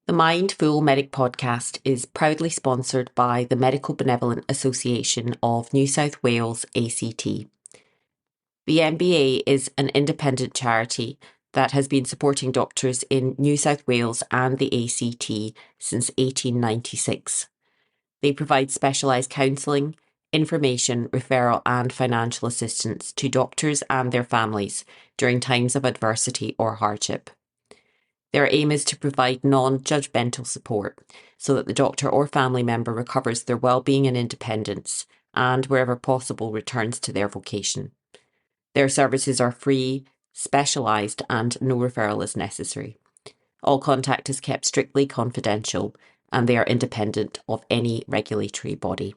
The Mindful Medic podcast is proudly sponsored by the Medical Benevolent Association of New South Wales, ACT. The MBA is an independent charity that has been supporting doctors in New South Wales and the ACT since 1896. They provide specialised counselling, information, referral and financial assistance to doctors and their families during times of adversity or hardship. Their aim is to provide non-judgmental support so that the doctor or family member recovers their well-being and independence and, wherever possible, returns to their vocation. Their services are free, specialised and no referral is necessary. All contact is kept strictly confidential and they are independent of any regulatory body.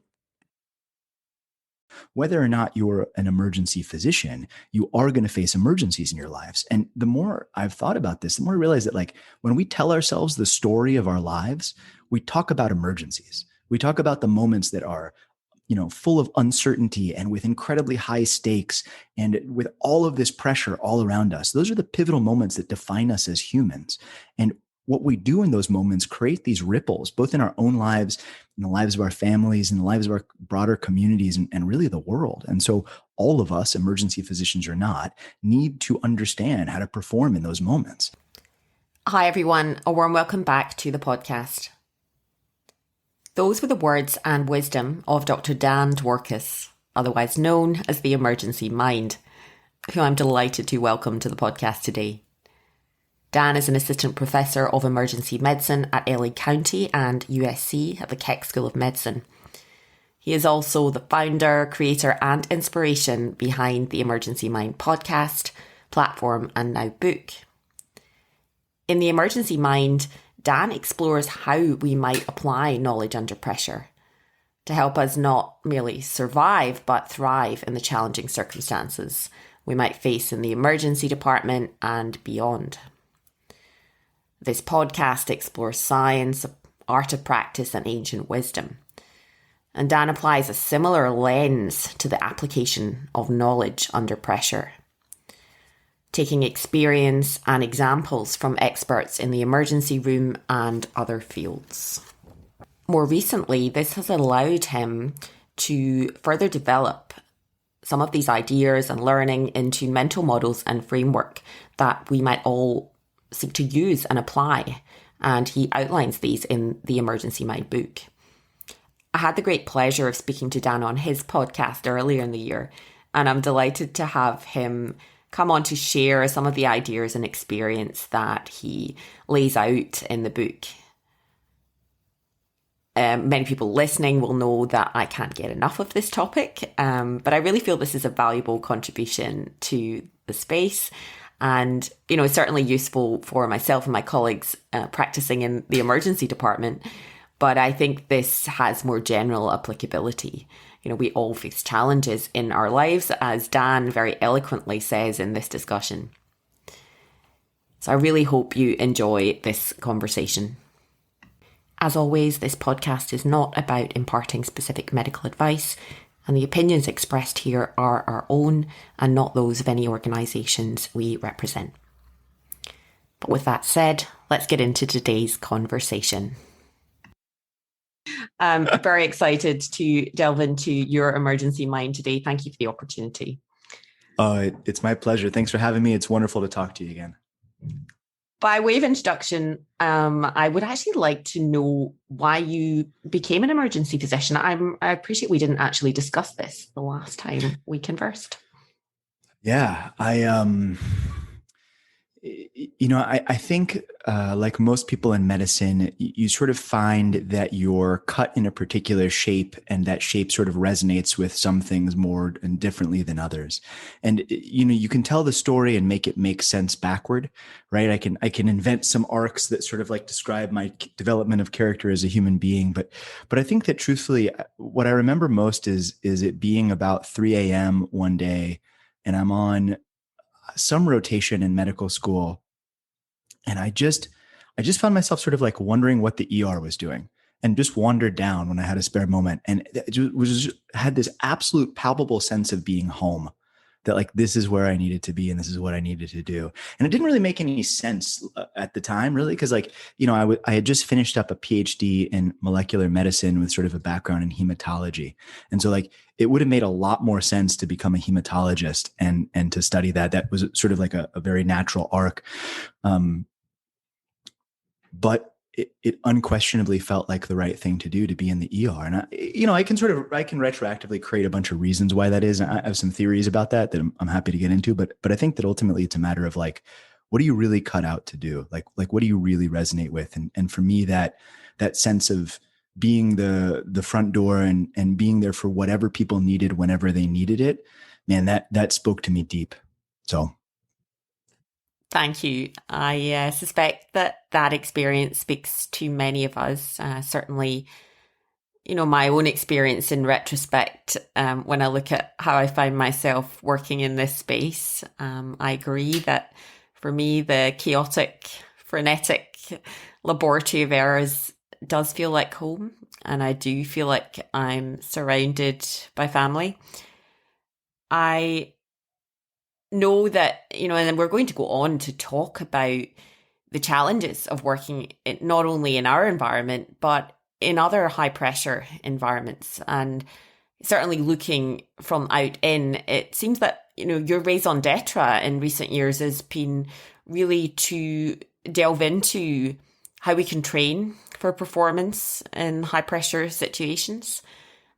Whether or not you're an emergency physician, you are going to face emergencies in your lives. And the more I've thought about this, the more I realize that when we tell ourselves the story of our lives, we talk about emergencies. We talk about the moments that are, full of uncertainty and with incredibly high stakes and with all of this pressure all around us. Those are the pivotal moments that define us as humans. And what we do in those moments create these ripples, both in our own lives, in the lives of our families, in the lives of our broader communities, and really the world. And so all of us, emergency physicians or not, need to understand how to perform in those moments. Hi everyone, a warm welcome back to the podcast. Those were the words and wisdom of Dr. Dan Dworkis, otherwise known as the Emergency Mind, who I'm delighted to welcome to the podcast today. Dan is an assistant professor of emergency medicine at LA County and USC at the Keck School of Medicine. He is also the founder, creator and inspiration behind the Emergency Mind podcast, platform and now book. In the Emergency Mind, Dan explores how we might apply knowledge under pressure to help us not merely survive but thrive in the challenging circumstances we might face in the emergency department and beyond. This podcast explores science, art of practice and ancient wisdom. And Dan applies a similar lens to the application of knowledge under pressure, taking experience and examples from experts in the emergency room and other fields. More recently, this has allowed him to further develop some of these ideas and learning into mental models and framework that we might all seek to use and apply, and he outlines these in the Emergency Mind book. I had the great pleasure of speaking to Dan on his podcast earlier in the year, and I'm delighted to have him come on to share some of the ideas and experience that he lays out in the book. Many people listening will know that I can't get enough of this topic, but I really feel this is a valuable contribution to the space. And, it's certainly useful for myself and my colleagues practicing in the emergency department. But I think this has more general applicability. We all face challenges in our lives, as Dan very eloquently says in this discussion. So I really hope you enjoy this conversation. As always, this podcast is not about imparting specific medical advice, and the opinions expressed here are our own and not those of any organisations we represent. But with that said, let's get into today's conversation. I'm very excited to delve into your Emergency Mind today. Thank you for the opportunity. It's my pleasure. Thanks for having me. It's wonderful to talk to you again. By way of introduction, I would actually like to know why you became an emergency physician. I appreciate we didn't actually discuss this the last time we conversed. Yeah, I think like most people in medicine, you sort of find that you're cut in a particular shape and that shape sort of resonates with some things more and differently than others. And, you can tell the story and make it make sense backward, right? I can invent some arcs that sort of describe my development of character as a human being. But I think that truthfully, what I remember most is it being about 3 a.m. one day, and I'm on some rotation in medical school. And I just found myself sort of wondering what the ER was doing, and just wandered down when I had a spare moment. And it had this absolute palpable sense of being home, that like this is where I needed to be and this is what I needed to do. And it didn't really make any sense at the time, really, because like, I had just finished up a PhD in molecular medicine with sort of a background in hematology. And so like it would have made a lot more sense to become a hematologist and to study that. That was sort of like a very natural arc. But it unquestionably felt like the right thing to do to be in the ER. And I can retroactively create a bunch of reasons why that is. And I have some theories about that I'm happy to get into, but I think that ultimately it's a matter of like, what are you really cut out to do? Like what do you really resonate with? And for me, that sense of being the front door and being there for whatever people needed whenever they needed it, man, that spoke to me deep. So. Thank you. I suspect that experience speaks to many of us. Certainly, my own experience in retrospect, when I look at how I find myself working in this space, I agree that for me, the chaotic, frenetic laboratory of errors does feel like home. And I do feel like I'm surrounded by family. I know that, and then we're going to go on to talk about the challenges of working not only in our environment, but in other high pressure environments. And certainly looking from out in, it seems that, your raison d'etre in recent years has been really to delve into how we can train for performance in high pressure situations.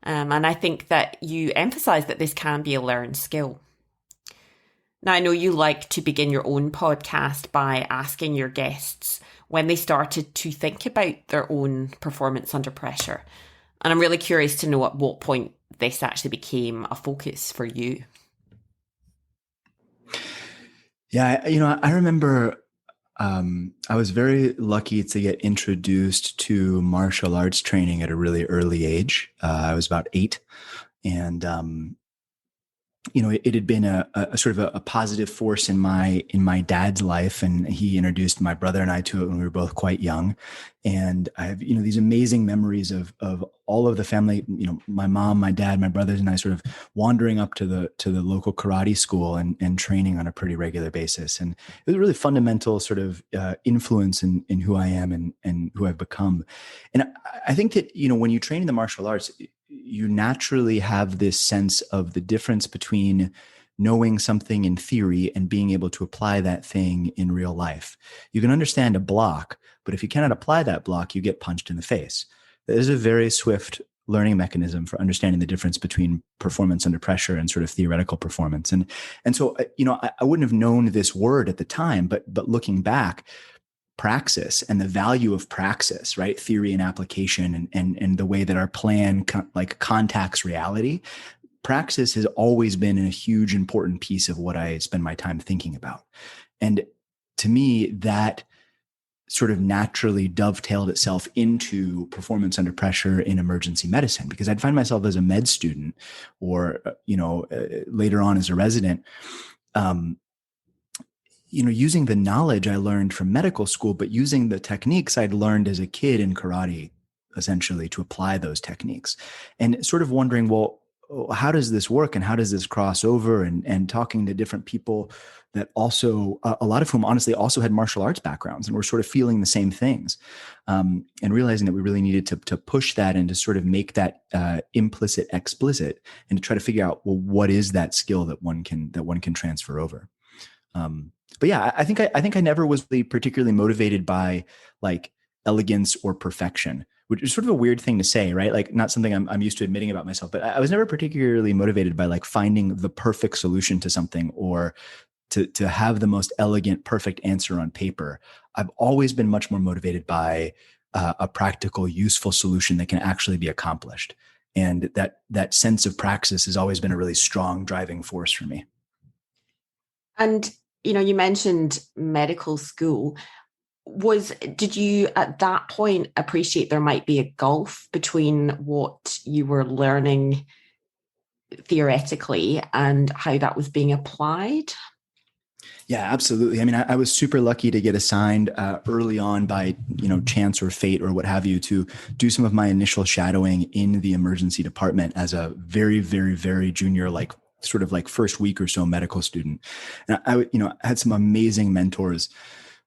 And I think that you emphasize that this can be a learned skill. Now, I know you like to begin your own podcast by asking your guests when they started to think about their own performance under pressure. And I'm really curious to know at what point this actually became a focus for you. Yeah, I remember I was very lucky to get introduced to martial arts training at a really early age. I was about 8, and it had been a sort of a positive force in my dad's life, and he introduced my brother and I to it when we were both quite young. And I have these amazing memories of all of the family, my mom, my dad, my brothers, and I sort of wandering up to the local karate school and training on a pretty regular basis. And it was a really fundamental sort of influence in who I am and who I've become. And I think that when you train in the martial arts, you naturally have this sense of the difference between knowing something in theory and being able to apply that thing in real life. You can understand a block, but if you cannot apply that block, you get punched in the face. There's a very swift learning mechanism for understanding the difference between performance under pressure and sort of theoretical performance. And so, I wouldn't have known this word at the time, but looking back, praxis and the value of praxis, right? Theory and application and the way that our plan contacts reality. Praxis has always been a huge, important piece of what I spend my time thinking about. And to me, that sort of naturally dovetailed itself into performance under pressure in emergency medicine, because I'd find myself as a med student or, later on as a resident, using the knowledge I learned from medical school, but using the techniques I'd learned as a kid in karate, essentially, to apply those techniques, and sort of wondering, well, how does this work and how does this cross over? And talking to different people that also, a lot of whom honestly also had martial arts backgrounds and were sort of feeling the same things, and realizing that we really needed to push that and to sort of make that implicit explicit, and to try to figure out, well, what is that skill that one can transfer over? But yeah, I think I never was really particularly motivated by like elegance or perfection, which is sort of a weird thing to say, right? Like not something I'm used to admitting about myself, but I was never particularly motivated by like finding the perfect solution to something or to have the most elegant, perfect answer on paper. I've always been much more motivated by a practical, useful solution that can actually be accomplished. And that sense of praxis has always been a really strong driving force for me. And, you mentioned medical school. Did you at that point appreciate there might be a gulf between what you were learning theoretically and how that was being applied? Yeah, absolutely. I mean, I was super lucky to get assigned early on by, chance or fate or what have you, to do some of my initial shadowing in the emergency department as a very, very, very junior, like sort of like first week or so medical student. And I had some amazing mentors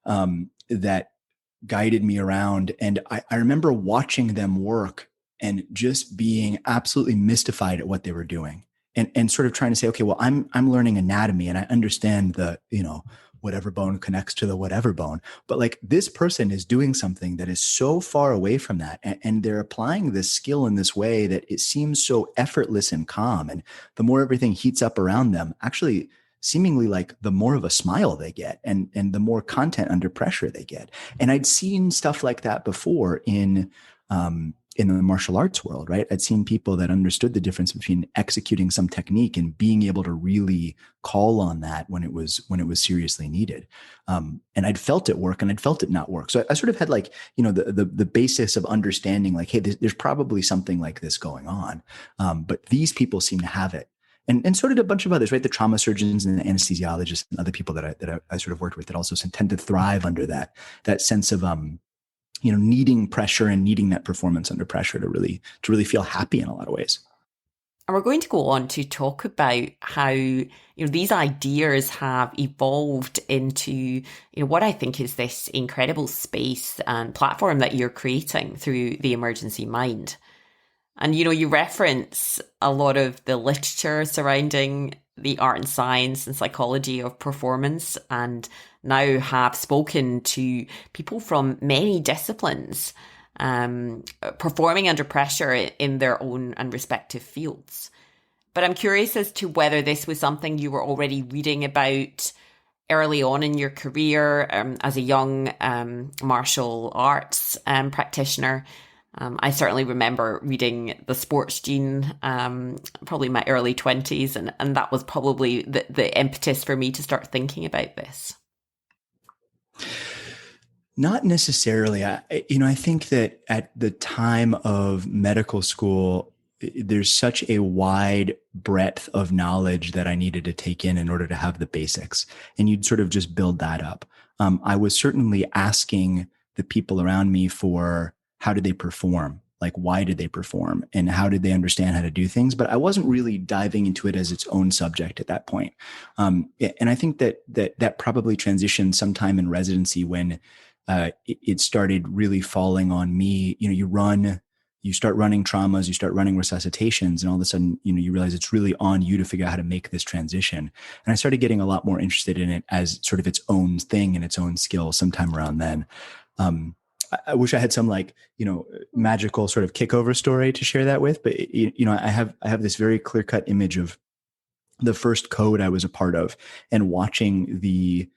that guided me around. And I remember watching them work and just being absolutely mystified at what they were doing. And sort of trying to say, okay, well, I'm learning anatomy and I understand the, whatever bone connects to the whatever bone. But like this person is doing something that is so far away from that. And they're applying this skill in this way that it seems so effortless and calm. And the more everything heats up around them, actually seemingly like the more of a smile they get and the more content under pressure they get. And I'd seen stuff like that before in the martial arts world, right? I'd seen people that understood the difference between executing some technique and being able to really call on that when it was seriously needed. And I'd felt it work and I'd felt it not work. So I sort of had like, the basis of understanding like, hey, there's probably something like this going on. But these people seem to have it. And so did a bunch of others, right? The trauma surgeons and the anesthesiologists and other people that I sort of worked with that also tend to thrive under that sense of, needing pressure and needing that performance under pressure to really feel happy in a lot of ways. And we're going to go on to talk about how, these ideas have evolved into, what I think is this incredible space and platform that you're creating through the emergency mind. And, you reference a lot of the literature surrounding the art and science and psychology of performance, and now have spoken to people from many disciplines performing under pressure in their own and respective fields. But I'm curious as to whether this was something you were already reading about early on in your career as a young martial arts practitioner. I certainly remember reading The Sports Gene, probably in my early 20s, and that was probably the impetus for me to start thinking about this. Not necessarily. I think that at the time of medical school, there's such a wide breadth of knowledge that I needed to take in order to have the basics. And you'd sort of just build that up. I was certainly asking the people around me for how did they perform? Like, why did they perform? And how did they understand how to do things? But I wasn't really diving into it as its own subject at that point. And I think that probably transitioned sometime in residency when it started really falling on me. You start running traumas, you start running resuscitations, and all of a sudden, you realize it's really on you to figure out how to make this transition. And I started getting a lot more interested in it as sort of its own thing and its own skill sometime around then. I wish I had some magical sort of kickover story to share that with, but I have this very clear cut image of the first code I was a part of and watching the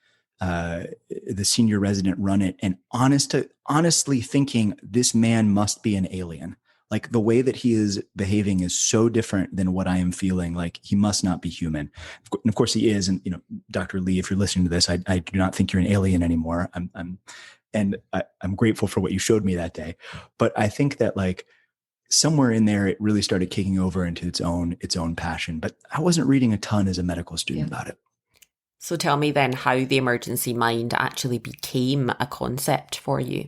senior resident run it, and honestly thinking this man must be an alien. Like the way that he is behaving is so different than what I am feeling. Like he must not be human. And of course he is. And Dr. Lee, if you're listening to this, I do not think you're an alien anymore. I'm grateful for what you showed me that day. But I think that like somewhere in there, it really started kicking over into its own passion. But I wasn't reading a ton as a medical student about it. So tell me then how the emergency mind actually became a concept for you.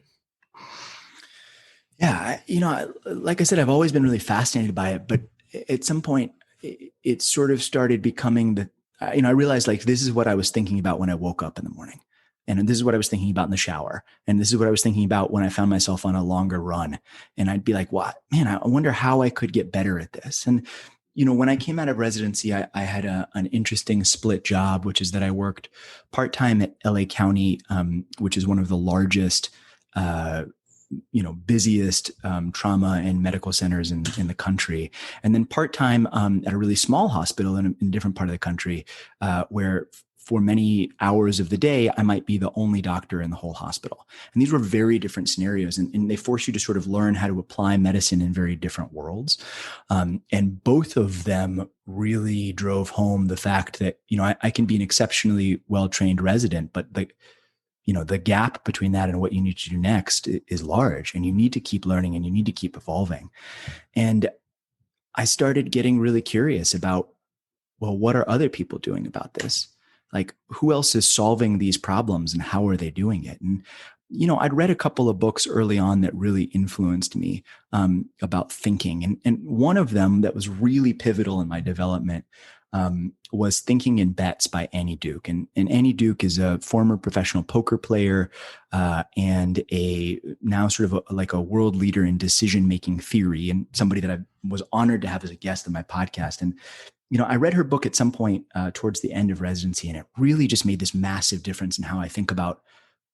Yeah, like I said, I've always been really fascinated by it. But at some point, it sort of started becoming I realized like this is what I was thinking about when I woke up in the morning. And this is what I was thinking about in the shower. And this is what I was thinking about when I found myself on a longer run. And I'd be like, "What, man, I wonder how I could get better at this." And, when I came out of residency, I had an interesting split job, which is that I worked part-time at LA County, which is one of the largest, busiest trauma and medical centers in the country. And then part-time at a really small hospital in a different part of the country, where for many hours of the day, I might be the only doctor in the whole hospital. And these were very different scenarios. And they force you to sort of learn how to apply medicine in very different worlds. And both of them really drove home the fact that, I can be an exceptionally well-trained resident, but the gap between that and what you need to do next is large, and you need to keep learning and you need to keep evolving. And I started getting really curious about, well, what are other people doing about this? Like, who else is solving these problems and how are they doing it? And, I'd read a couple of books early on that really influenced me about thinking. And one of them that was really pivotal in my development was Thinking in Bets by Annie Duke. And Annie Duke is a former professional poker player and a now sort of like a world leader in decision-making theory, and somebody that I was honored to have as a guest on my podcast. And I read her book at some point towards the end of residency, and it really just made this massive difference in how I think about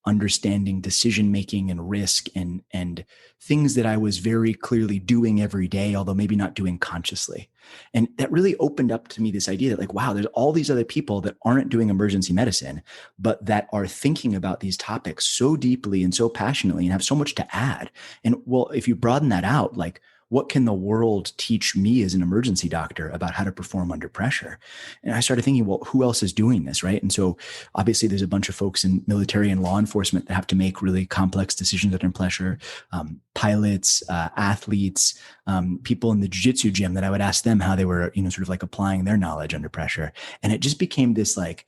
understanding decision making and risk and things that I was very clearly doing every day, although maybe not doing consciously. And that really opened up to me this idea that, like, wow, there's all these other people that aren't doing emergency medicine, but that are thinking about these topics so deeply and so passionately and have so much to add. And well, if you broaden that out, like, what can the world teach me as an emergency doctor about how to perform under pressure? And I started thinking, well, who else is doing this, right? And so obviously there's a bunch of folks in military and law enforcement that have to make really complex decisions under pressure, pilots, athletes, people in the jiu-jitsu gym that I would ask them how they were, sort of like applying their knowledge under pressure. And it just became this, like,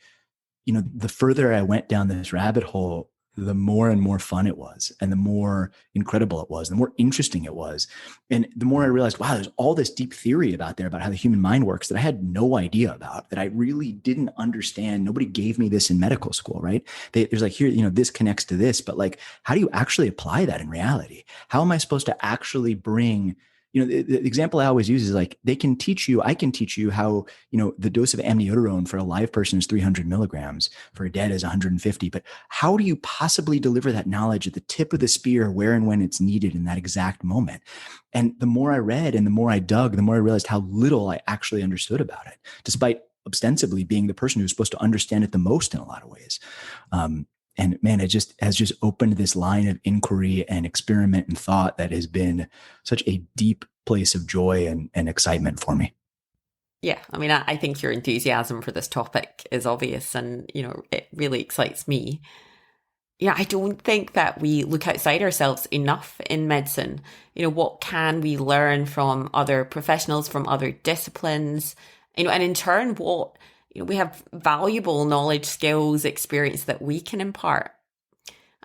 the further I went down this rabbit hole, the more and more fun it was, and the more incredible it was, the more interesting it was. And the more I realized, wow, there's all this deep theory about there about how the human mind works that I had no idea about, that I really didn't understand. Nobody gave me this in medical school, right? There's like, here, this connects to this, but like, how do you actually apply that in reality? How am I supposed to actually bring, the example I always use is like, I can teach you how, the dose of amiodarone for a live person is 300 milligrams, for a dead is 150. But how do you possibly deliver that knowledge at the tip of the spear, where and when it's needed in that exact moment? And the more I read and the more I dug, the more I realized how little I actually understood about it, despite ostensibly being the person who's supposed to understand it the most in a lot of ways. And man, it has just opened this line of inquiry and experiment and thought that has been such a deep place of joy and excitement for me. Yeah, I mean, I think your enthusiasm for this topic is obvious, and, it really excites me. Yeah, I don't think that we look outside ourselves enough in medicine. What can we learn from other professionals, from other disciplines? And in turn, what we have valuable knowledge, skills, experience that we can impart.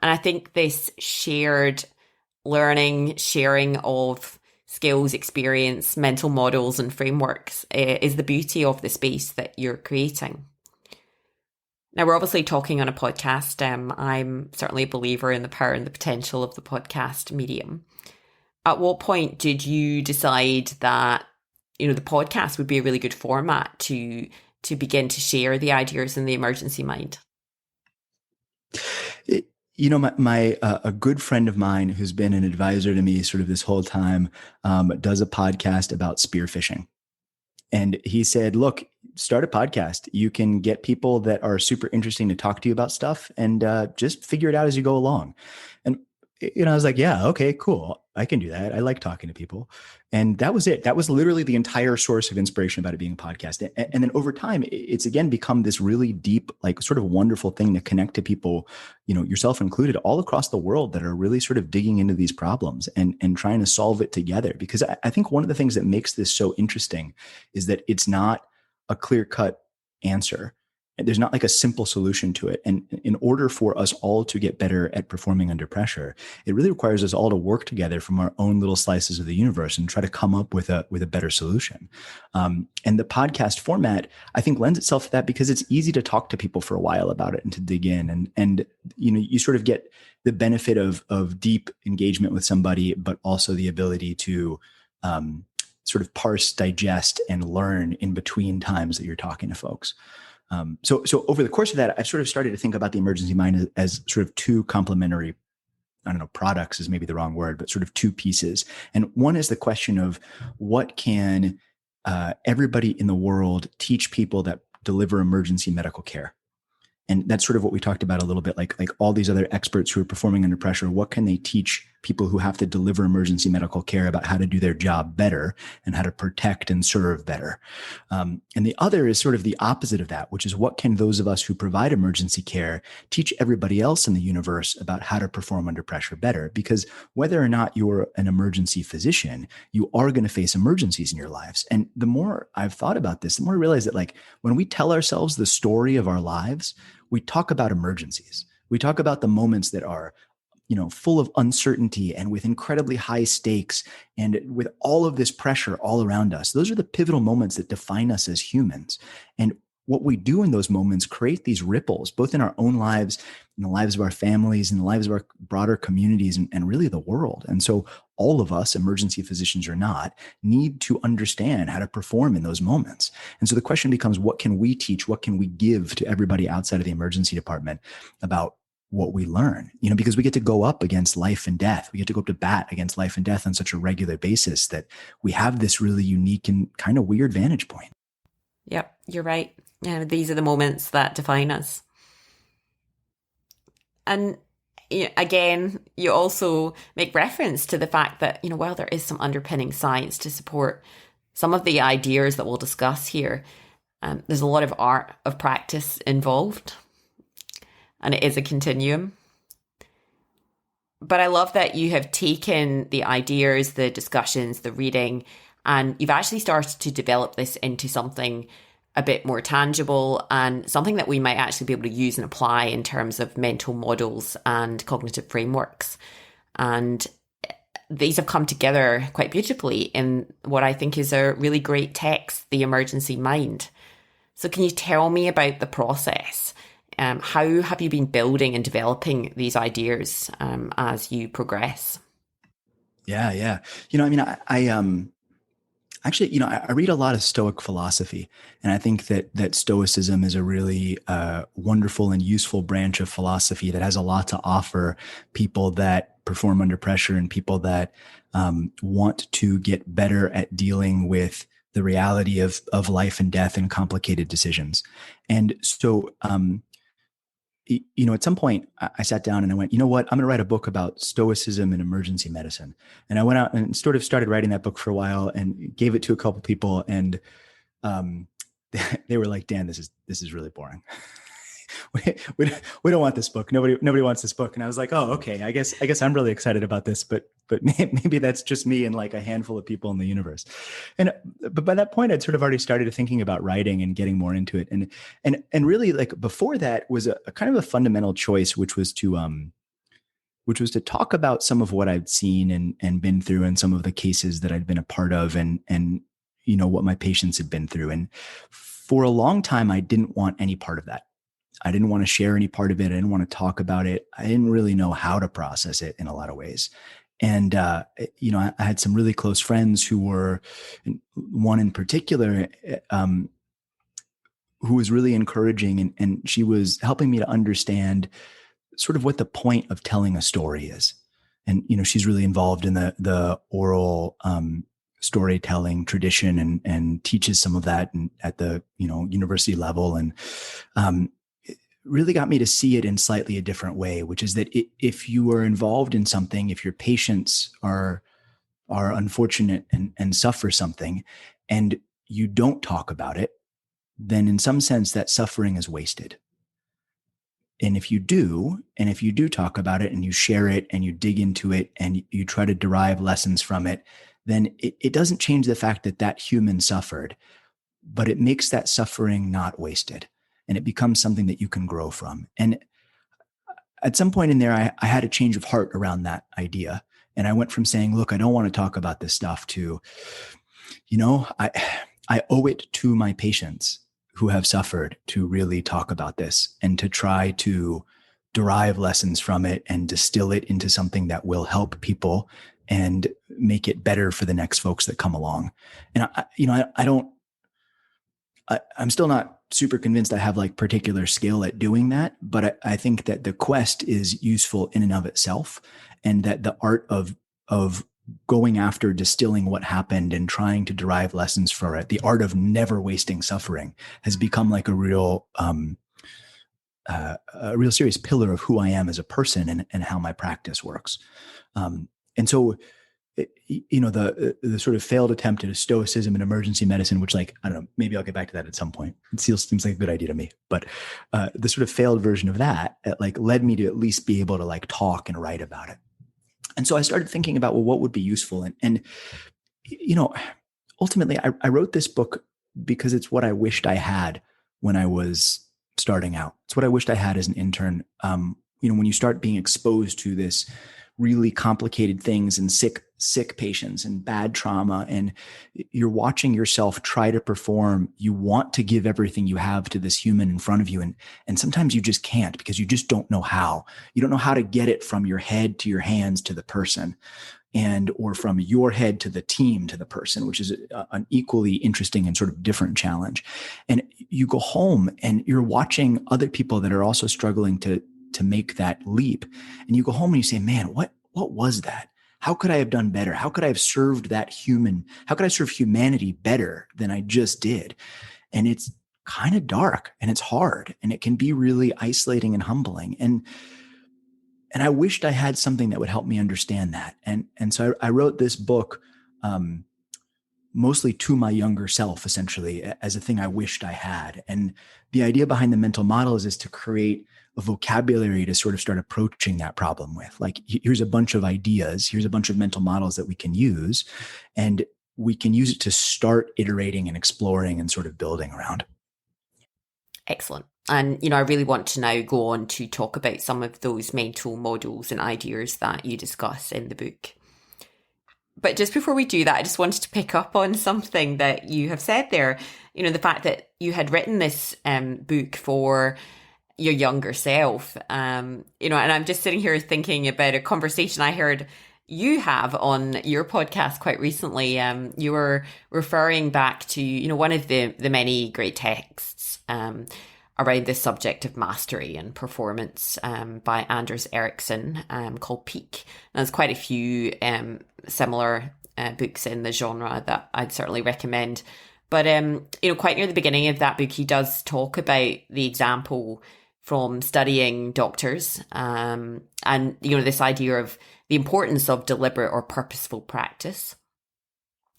And I think this shared learning, sharing of skills, experience, mental models and frameworks is the beauty of the space that you're creating. Now, we're obviously talking on a podcast. I'm certainly a believer in the power and the potential of the podcast medium. At what point did you decide that, the podcast would be a really good format to begin to share the ideas in the emergency mind? A good friend of mine who's been an advisor to me sort of this whole time does a podcast about spearfishing. And he said, look, start a podcast. You can get people that are super interesting to talk to you about stuff, and just figure it out as you go along. And, I was like, yeah, okay, cool. I can do that. I like talking to people. And that was it. That was literally the entire source of inspiration about it being a podcast. And then over time, it's again become this really deep, like, sort of wonderful thing to connect to people, yourself included, all across the world that are really sort of digging into these problems and trying to solve it together. Because I think one of the things that makes this so interesting is that it's not a clear-cut answer. There's not like a simple solution to it. And in order for us all to get better at performing under pressure, it really requires us all to work together from our own little slices of the universe and try to come up with a better solution. And the podcast format, I think, lends itself to that because it's easy to talk to people for a while about it and to dig in. And you sort of get the benefit of deep engagement with somebody, but also the ability to sort of parse, digest, and learn in between times that you're talking to folks. So over the course of that, I've sort of started to think about the emergency mind as sort of two complementary, products is maybe the wrong word, but sort of two pieces. And one is the question of what can everybody in the world teach people that deliver emergency medical care? And that's sort of what we talked about a little bit, like all these other experts who are performing under pressure. What can they teach people who have to deliver emergency medical care about how to do their job better and how to protect and serve better? And the other is sort of the opposite of that, which is what can those of us who provide emergency care teach everybody else in the universe about how to perform under pressure better? Because whether or not you're an emergency physician, you are going to face emergencies in your lives. And the more I've thought about this, the more I realize that, like, when we tell ourselves the story of our lives, we talk about emergencies. We talk about the moments that are full of uncertainty and with incredibly high stakes and with all of this pressure all around us. Those are the pivotal moments that define us as humans. And what we do in those moments create these ripples, both in our own lives, in the lives of our families, in the lives of our broader communities, and really the world. And so all of us, emergency physicians or not, need to understand how to perform in those moments. And so the question becomes, what can we teach? What can we give to everybody outside of the emergency department about what we learn? Because we get to go up against life and death. We get to go up to bat against life and death on such a regular basis that we have this really unique and kind of weird vantage point. Yep, you're right. These are the moments that define us. And again, you also make reference to the fact that, while there is some underpinning science to support some of the ideas that we'll discuss here, there's a lot of art of practice involved, and it is a continuum. But I love that you have taken the ideas, the discussions, the reading, and you've actually started to develop this into something a bit more tangible and something that we might actually be able to use and apply in terms of mental models and cognitive frameworks. And these have come together quite beautifully in what I think is a really great text, The Emergency Mind. So can you tell me about the process? How have you been building and developing these ideas as you progress? Yeah. Actually, I read a lot of Stoic philosophy, and I think that Stoicism is a really wonderful and useful branch of philosophy that has a lot to offer people that perform under pressure and people that want to get better at dealing with the reality of life and death and complicated decisions. And so, at some point I sat down and I went, you know what, I'm going to write a book about Stoicism and emergency medicine. And I went out and sort of started writing that book for a while and gave it to a couple people. And they were like, Dan, this is really boring. we don't want this book. Nobody wants this book. And I was like, oh, okay. I guess I'm really excited about this, but maybe that's just me and like a handful of people in the universe. But by that point, I'd sort of already started thinking about writing and getting more into it. And really, like, before that was a kind of a fundamental choice, which was to talk about some of what I'd seen and been through, and some of the cases that I'd been a part of, and what my patients had been through. And for a long time, I didn't want any part of that. I didn't want to share any part of it. I didn't want to talk about it. I didn't really know how to process it in a lot of ways. And, I had some really close friends who were, one in particular, who was really encouraging, and she was helping me to understand sort of what the point of telling a story is. And, she's really involved in the oral, storytelling tradition and teaches some of that at the, university level. And, really got me to see it in slightly a different way, which is that if you are involved in something, if your patients are unfortunate and suffer something, and you don't talk about it, then in some sense that suffering is wasted. And if you do talk about it and you share it and you dig into it and you try to derive lessons from it, then it doesn't change the fact that human suffered, but it makes that suffering not wasted. And it becomes something that you can grow from. And at some point in there, I had a change of heart around that idea. And I went from saying, look, I don't want to talk about this stuff, to, I owe it to my patients who have suffered to really talk about this and to try to derive lessons from it and distill it into something that will help people and make it better for the next folks that come along. And I'm still not super convinced I have like particular skill at doing that, but I think that the quest is useful in and of itself, and that the art of going after distilling what happened and trying to derive lessons for it, the art of never wasting suffering, has become like a real serious pillar of who I am as a person and how my practice works. And so, the sort of failed attempt at Stoicism and emergency medicine, which, like, I don't know, maybe I'll get back to that at some point. It seems like a good idea to me, but the sort of failed version of that, like, led me to at least be able to like talk and write about it. And so I started thinking about, well, what would be useful? And ultimately I wrote this book because it's what I wished I had when I was starting out. It's what I wished I had as an intern, when you start being exposed to this really complicated things and sick patients and bad trauma, and you're watching yourself try to perform, you want to give everything you have to this human in front of you. And sometimes you just can't, because you just don't know how. You don't know how to get it from your head to your hands to the person, or from your head to the team to the person, which is an equally interesting and sort of different challenge. And you go home and you're watching other people that are also struggling to make that leap. And you go home and you say, man, what was that? How could I have done better? How could I have served that human? How could I serve humanity better than I just did? And it's kind of dark and it's hard, and it can be really isolating and humbling. And I wished I had something that would help me understand that. And so I wrote this book, mostly to my younger self, essentially, as a thing I wished I had. And the idea behind the mental models is to create a vocabulary to sort of start approaching that problem with. Like, here's a bunch of ideas, here's a bunch of mental models that we can use, and we can use it to start iterating and exploring and sort of building around. Excellent. And, I really want to now go on to talk about some of those mental models and ideas that you discuss in the book. But just before we do that, I just wanted to pick up on something that you have said there. The fact that you had written this book for your younger self. And I'm just sitting here thinking about a conversation I heard you have on your podcast quite recently. You were referring back to, one of the many great texts around this subject of mastery and performance by Anders Ericsson called Peak. And there's quite a few similar books in the genre that I'd certainly recommend. But, quite near the beginning of that book, he does talk about the example from studying doctors and, this idea of the importance of deliberate or purposeful practice,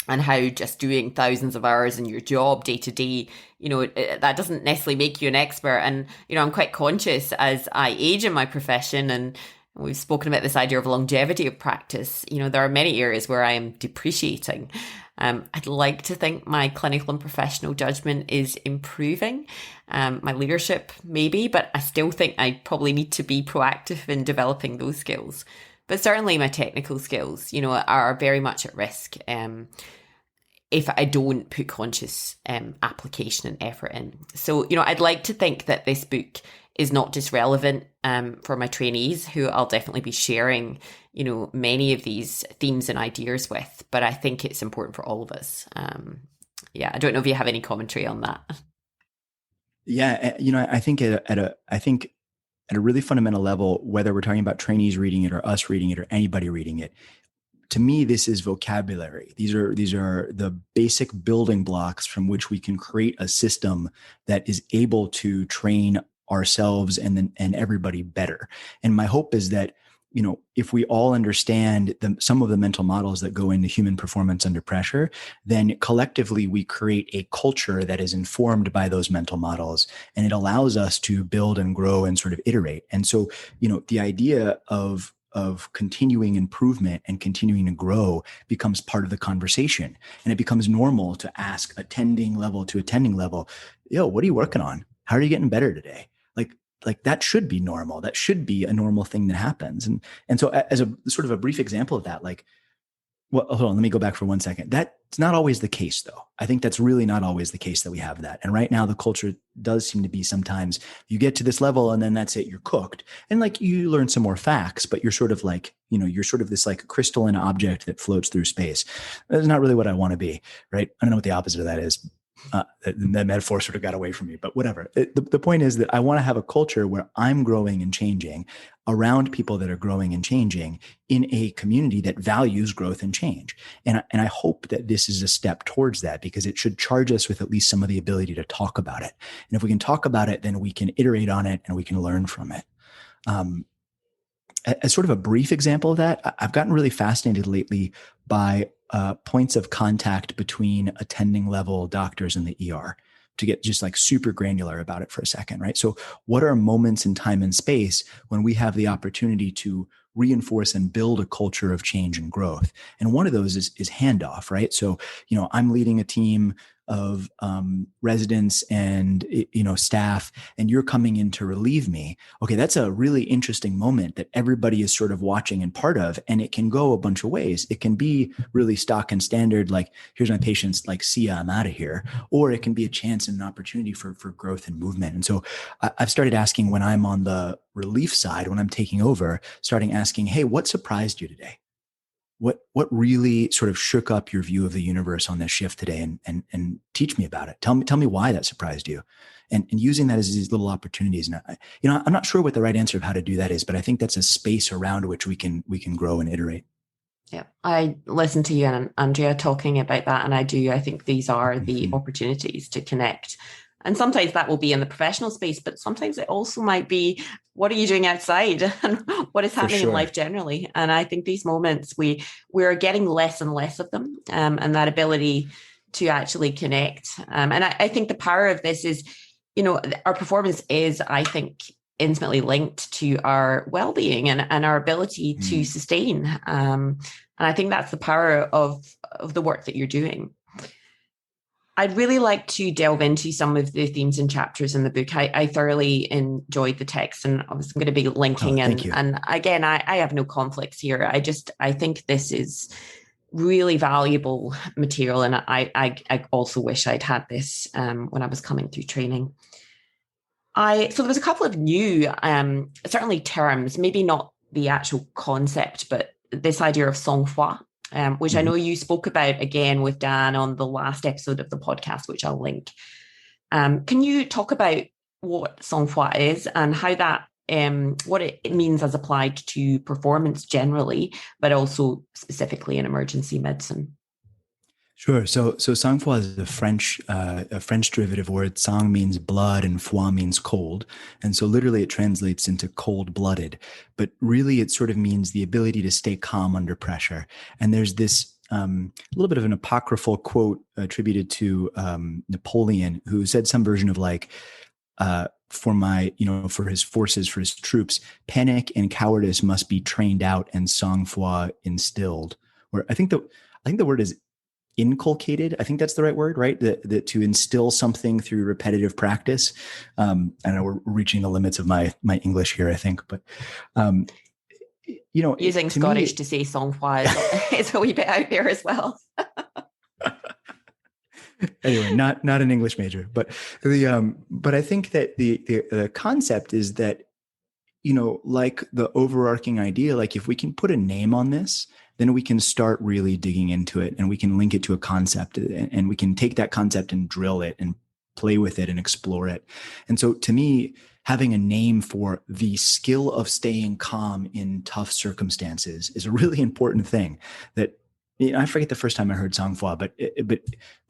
and how just doing thousands of hours in your job day to day, that doesn't necessarily make you an expert. And, I'm quite conscious as I age in my profession, and we've spoken about this idea of longevity of practice. There are many areas where I am depreciating. I'd like to think my clinical and professional judgment is improving. My leadership, maybe, but I still think I probably need to be proactive in developing those skills. But certainly my technical skills, are very much at risk if I don't put conscious application and effort in. So, I'd like to think that this book is not just relevant for my trainees, who I'll definitely be sharing, many of these themes and ideas with, but I think it's important for all of us. I don't know if you have any commentary on that. Yeah, I think at a really fundamental level, whether we're talking about trainees reading it or us reading it or anybody reading it, to me, this is vocabulary. These are the basic building blocks from which we can create a system that is able to train ourselves and everybody better. And my hope is that, if we all understand some of the mental models that go into human performance under pressure, then collectively we create a culture that is informed by those mental models, and it allows us to build and grow and sort of iterate. And so, the idea of continuing improvement and continuing to grow becomes part of the conversation. And it becomes normal to ask attending level to attending level, what are you working on? How are you getting better today? Like that should be normal. That should be a normal thing that happens. And so as a sort of a brief example of that, well, hold on, let me go back for 1 second. That's not always the case, though. I think that's really not always the case that we have that. And right now, the culture does seem to be sometimes you get to this level and then that's it, you're cooked. And you learn some more facts, but you're sort of you're sort of this crystalline object that floats through space. That's not really what I want to be, right? I don't know what the opposite of that is. That metaphor sort of got away from me, but whatever. The point is that I want to have a culture where I'm growing and changing around people that are growing and changing in a community that values growth and change. And I hope that this is a step towards that, because it should charge us with at least some of the ability to talk about it. And if we can talk about it, then we can iterate on it and we can learn from it. As sort of a brief example of that, I've gotten really fascinated lately by points of contact between attending level doctors in the ER, to get just super granular about it for a second, right? So what are moments in time and space when we have the opportunity to reinforce and build a culture of change and growth? And one of those is handoff, right? So, I'm leading a team of residents and staff, and you're coming in to relieve me. Okay, that's a really interesting moment that everybody is sort of watching and part of, and it can go a bunch of ways. It can be really stock and standard, like here's my patients, like see ya, I'm out of here, or it can be a chance and an opportunity for growth and movement. And so I've started asking when I'm on the relief side, when I'm taking over, starting asking, hey, what surprised you today? What really sort of shook up your view of the universe on this shift today, and teach me about it. Tell me why that surprised you, and using that as these little opportunities. And I'm not sure what the right answer of how to do that is, but I think that's a space around which we can grow and iterate. Yeah, I listen to you and Andrea talking about that, and I think these are the opportunities to connect. And sometimes that will be in the professional space, but sometimes it also might be, what are you doing outside and what is happening in life generally? And I think these moments, we're getting less and less of them, and that ability to actually connect. And I think the power of this is, our performance is, I think, intimately linked to our well-being and our ability to sustain. And I think that's the power of the work that you're doing. I'd really like to delve into some of the themes and chapters in the book. I thoroughly enjoyed the text, and obviously I'm going to be linking and again, I have no conflicts here. I think this is really valuable material, and I also wish I'd had this when I was coming through training. So there was a couple of new, certainly terms, maybe not the actual concept, but this idea of Sangfroid, which I know you spoke about again with Dan on the last episode of the podcast, which I'll link. Can you talk about what Sangfroid is and how that, what it means as applied to performance generally, but also specifically in emergency medicine? Sure. So sang-froid is a French derivative word. Sang means blood and froid means cold. And so literally it translates into cold-blooded, but really it sort of means the ability to stay calm under pressure. And there's this little bit of an apocryphal quote attributed to Napoleon, who said some version of like, for his forces, for his troops, panic and cowardice must be trained out and sang-froid instilled. Where I think the word is inculcated. I think that's the right word, right? That to instill something through repetitive practice. I know we're reaching the limits of my English here, I think, but using Scottish to say sang-froid is a wee bit out there as well. Anyway, not an English major, but I think that the concept is that, like the overarching idea, like if we can put a name on this, then we can start really digging into it, and we can link it to a concept, and we can take that concept and drill it and play with it and explore it. And so to me, having a name for the skill of staying calm in tough circumstances is a really important thing. That I forget the first time I heard Sangfroid, but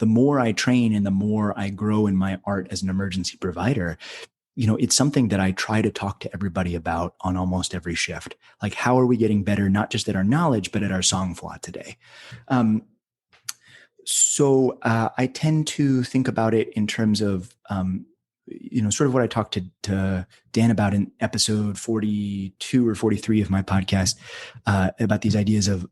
the more I train and the more I grow in my art as an emergency provider, it's something that I try to talk to everybody about on almost every shift. Like, how are we getting better, not just at our knowledge, but at our Sangfroid today? So I tend to think about it in terms of, sort of what I talked to Dan about in episode 42 or 43 of my podcast, about these ideas of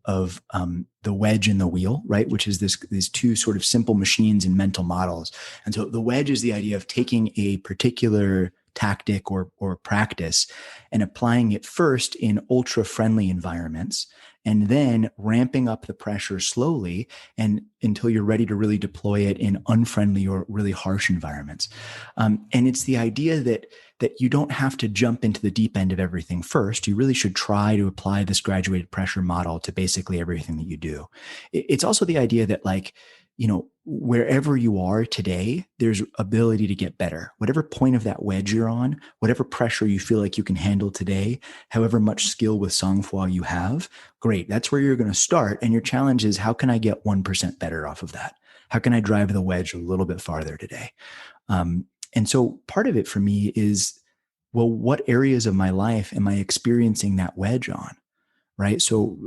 the wedge and the wheel, right? Which is these two sort of simple machines in mental models. And so the wedge is the idea of taking a particular tactic or practice and applying it first in ultra friendly environments, and then ramping up the pressure slowly and until you're ready to really deploy it in unfriendly or really harsh environments. And it's the idea that you don't have to jump into the deep end of everything first. You really should try to apply this graduated pressure model to basically everything that you do. It's also the idea that, like, wherever you are today, there's ability to get better. Whatever point of that wedge you're on, whatever pressure you feel like you can handle today, however much skill with Sangfroid you have, great. That's where you're going to start. And your challenge is, how can I get 1% better off of that? How can I drive the wedge a little bit farther today? And so part of it for me is, well, what areas of my life am I experiencing that wedge on? Right. So,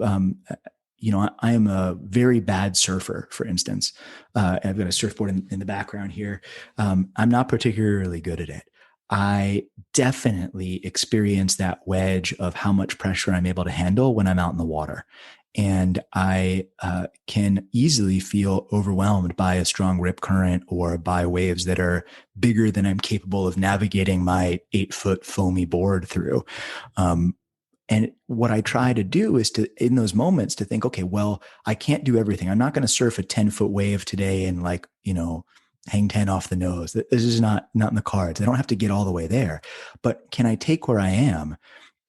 I am a very bad surfer, for instance. I've got a surfboard in the background here. I'm not particularly good at it. I definitely experience that wedge of how much pressure I'm able to handle when I'm out in the water. And I can easily feel overwhelmed by a strong rip current or by waves that are bigger than I'm capable of navigating my 8-foot foamy board through. And what I try to do is to, in those moments, to think, okay, well, I can't do everything. I'm not going to surf a 10-foot wave today and hang 10 off the nose. This is not in the cards. I don't have to get all the way there, but can I take where I am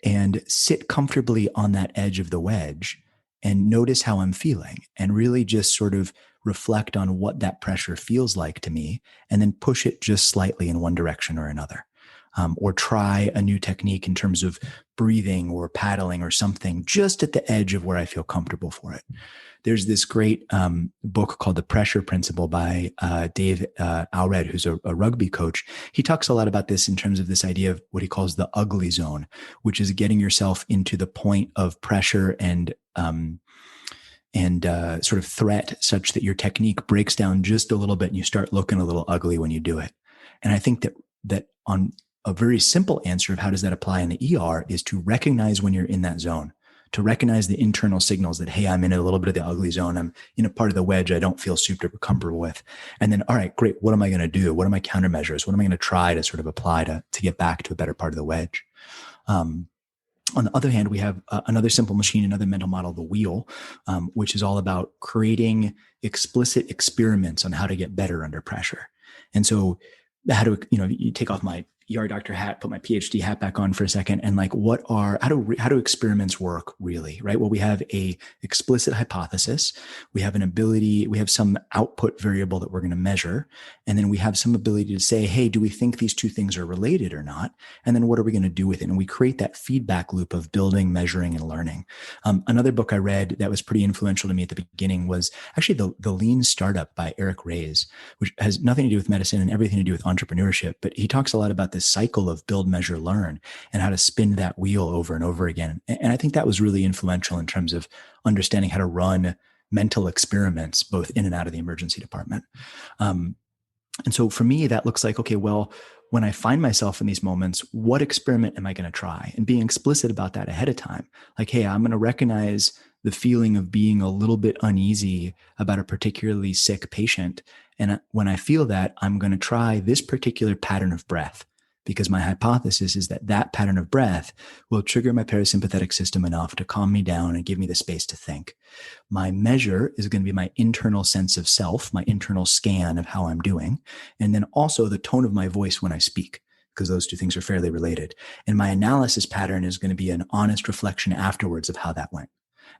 and sit comfortably on that edge of the wedge and notice how I'm feeling and really just sort of reflect on what that pressure feels like to me and then push it just slightly in one direction or another. Or try a new technique in terms of breathing or paddling or something just at the edge of where I feel comfortable for it. There's this great book called The Pressure Principle by Dave Alred, who's a rugby coach. He talks a lot about this in terms of this idea of what he calls the ugly zone, which is getting yourself into the point of pressure and sort of threat such that your technique breaks down just a little bit and you start looking a little ugly when you do it. And I think that on a very simple answer of how does that apply in the ER is to recognize when you're in that zone, to recognize the internal signals that, hey, I'm in a little bit of the ugly zone. I'm in a part of the wedge I don't feel super comfortable with. And then, all right, great. What am I going to do? What are my countermeasures? What am I going to try to sort of apply to get back to a better part of the wedge? On the other hand, we have another simple machine, another mental model, the wheel, which is all about creating explicit experiments on how to get better under pressure. And so how do, you take off my ER doctor hat, put my PhD hat back on for a second. And like, how do experiments work really, right? Well, we have a explicit hypothesis. We have an ability, we have some output variable that we're going to measure. And then we have some ability to say, hey, do we think these two things are related or not? And then what are we going to do with it? And we create that feedback loop of building, measuring, and learning. Another book I read that was pretty influential to me at the beginning was actually the Lean Startup by Eric Reyes, which has nothing to do with medicine and everything to do with entrepreneurship. But he talks a lot about this cycle of build, measure, learn, and how to spin that wheel over and over again. And I think that was really influential in terms of understanding how to run mental experiments, both in and out of the emergency department. And so for me, that looks like, okay, well, when I find myself in these moments, what experiment am I going to try? And being explicit about that ahead of time. Like, hey, I'm going to recognize the feeling of being a little bit uneasy about a particularly sick patient. And when I feel that, I'm going to try this particular pattern of breath, because my hypothesis is that pattern of breath will trigger my parasympathetic system enough to calm me down and give me the space to think. My measure is going to be my internal sense of self, my internal scan of how I'm doing, and then also the tone of my voice when I speak, because those two things are fairly related. And my analysis pattern is going to be an honest reflection afterwards of how that went.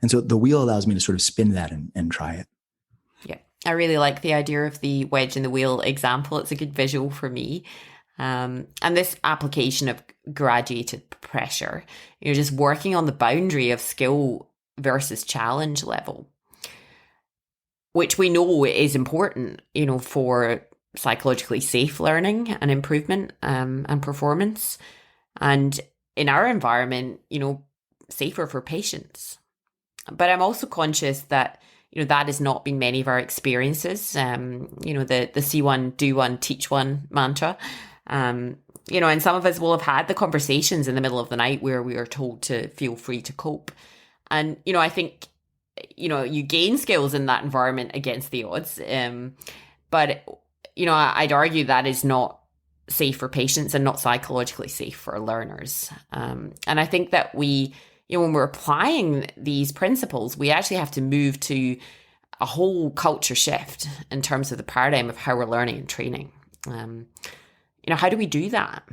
And so the wheel allows me to sort of spin that and try it. Yeah, I really like the idea of the wedge and the wheel example. It's a good visual for me. And this application of graduated pressure, just working on the boundary of skill versus challenge level, which we know is important, for psychologically safe learning and improvement and performance. And in our environment, safer for patients. But I'm also conscious that, that has not been many of our experiences. The see one, do one, teach one mantra. And some of us will have had the conversations in the middle of the night where we are told to feel free to cope. And, I think, you gain skills in that environment against the odds. But, I'd argue that is not safe for patients and not psychologically safe for learners. And I think that we, when we're applying these principles, we actually have to move to a whole culture shift in terms of the paradigm of how we're learning and training. How do we do that?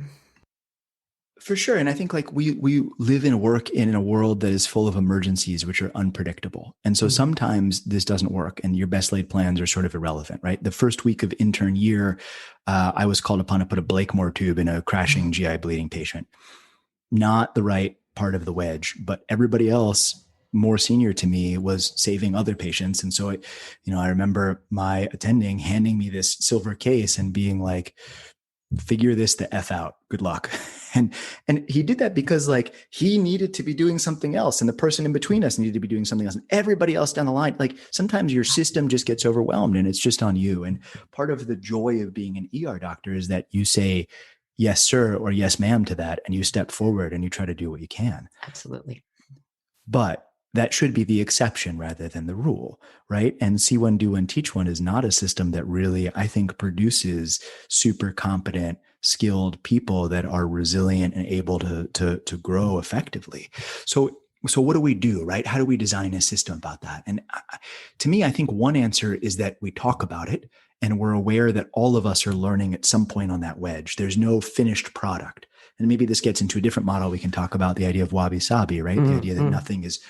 For sure. And I think like we live and work in a world that is full of emergencies, which are unpredictable. And so sometimes this doesn't work and your best laid plans are sort of irrelevant, right? The first week of intern year, I was called upon to put a Blakemore tube in a crashing GI bleeding patient. Not the right part of the wedge, but everybody else more senior to me was saving other patients. And so I remember my attending handing me this silver case and being like, figure this the F out. Good luck. And he did that because like he needed to be doing something else. And the person in between us needed to be doing something else. And everybody else down the line, like sometimes your system just gets overwhelmed and it's just on you. And part of the joy of being an ER doctor is that you say, yes, sir, or yes, ma'am to that. And you step forward and you try to do what you can. Absolutely. But that should be the exception rather than the rule, right? And see one, do one, teach one is not a system that really, I think, produces super competent, skilled people that are resilient and able to grow effectively. So what do we do, right? How do we design a system about that? And to me, I think one answer is that we talk about it and we're aware that all of us are learning at some point on that wedge. There's no finished product. And maybe this gets into a different model. We can talk about the idea of Wabi-Sabi, right? The idea that nothing is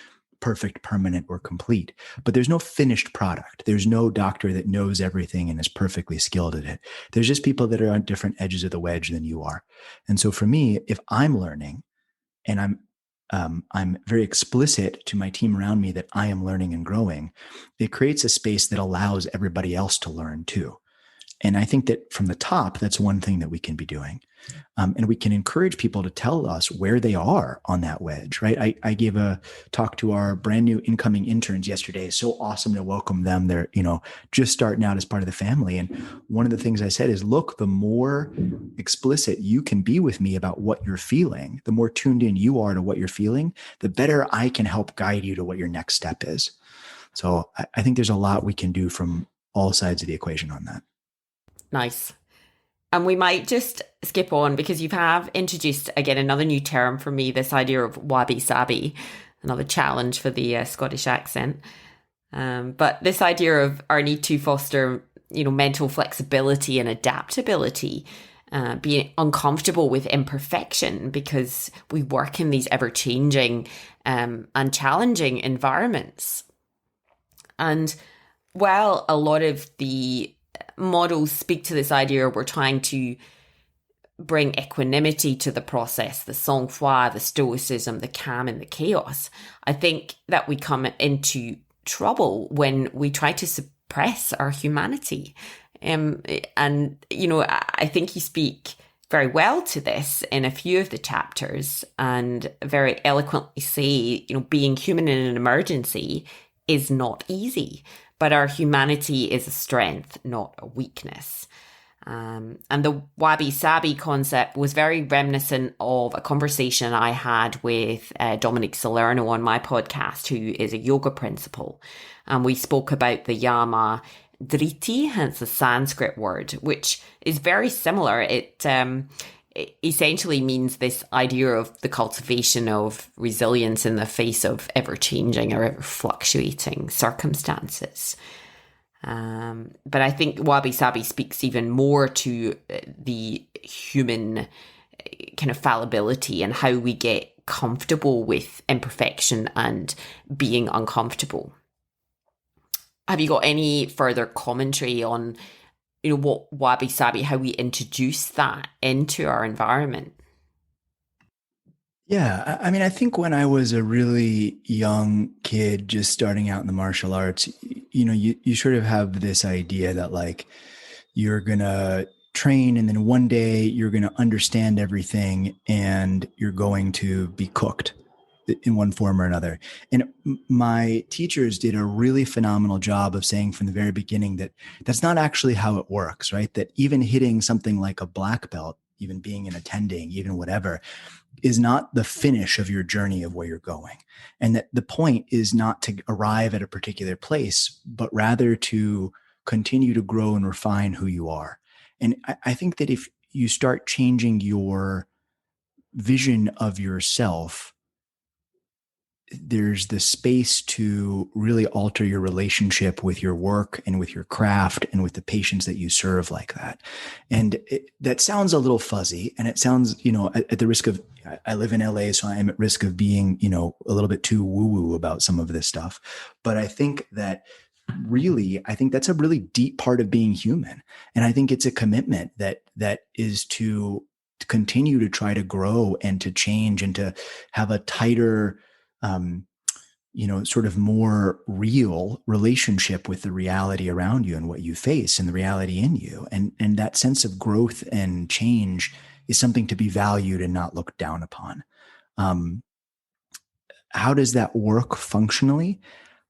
perfect, permanent, or complete. But there's no finished product. There's no doctor that knows everything and is perfectly skilled at it. There's just people that are on different edges of the wedge than you are. And so for me, if I'm learning and I'm very explicit to my team around me that I am learning and growing, it creates a space that allows everybody else to learn too. And I think that from the top, that's one thing that we can be doing. And we can encourage people to tell us where they are on that wedge, right? I gave a talk to our brand new incoming interns yesterday. So awesome to welcome them. They're, just starting out as part of the family. And one of the things I said is, look, the more explicit you can be with me about what you're feeling, the more tuned in you are to what you're feeling, the better I can help guide you to what your next step is. So I think there's a lot we can do from all sides of the equation on that. Nice. And we might just skip on because you have introduced, again, another new term for me, this idea of Wabi-Sabi, another challenge for the Scottish accent. But this idea of our need to foster, mental flexibility and adaptability, being uncomfortable with imperfection because we work in these ever-changing and challenging environments. And while a lot of the models speak to this idea, we're trying to bring equanimity to the process, the sang-froid, the stoicism, the calm and the chaos. I think that we come into trouble when we try to suppress our humanity. And, I think you speak very well to this in a few of the chapters and very eloquently say, being human in an emergency is not easy. But our humanity is a strength, not a weakness. And the Wabi-Sabi concept was very reminiscent of a conversation I had with Dominic Salerno on my podcast, who is a yoga principal. And we spoke about the Yama Driti, hence the Sanskrit word, which is very similar. It essentially means this idea of the cultivation of resilience in the face of ever-changing or ever-fluctuating circumstances. But I think Wabi-Sabi speaks even more to the human kind of fallibility and how we get comfortable with imperfection and being uncomfortable. Have you got any further commentary on what Wabi-Sabi, how we introduce that into our environment? Yeah. I think when I was a really young kid, just starting out in the martial arts, you sort of have this idea that like, you're going to train and then one day you're going to understand everything and you're going to be cooked in one form or another. And my teachers did a really phenomenal job of saying from the very beginning that that's not actually how it works, right? That even hitting something like a black belt, even being an attending, even whatever, is not the finish of your journey of where you're going. And that the point is not to arrive at a particular place, but rather to continue to grow and refine who you are. And I think that if you start changing your vision of yourself, there's the space to really alter your relationship with your work and with your craft and with the patients that you serve like that. And that sounds a little fuzzy, and it sounds, at the risk of, I live in LA, so I'm at risk of being, a little bit too woo-woo about some of this stuff. But I think that I think that's a really deep part of being human. And I think it's a commitment that is to continue to try to grow and to change and to have a tighter, sort of more real relationship with the reality around you and what you face and the reality in you. And that sense of growth and change is something to be valued and not looked down upon. How does that work functionally?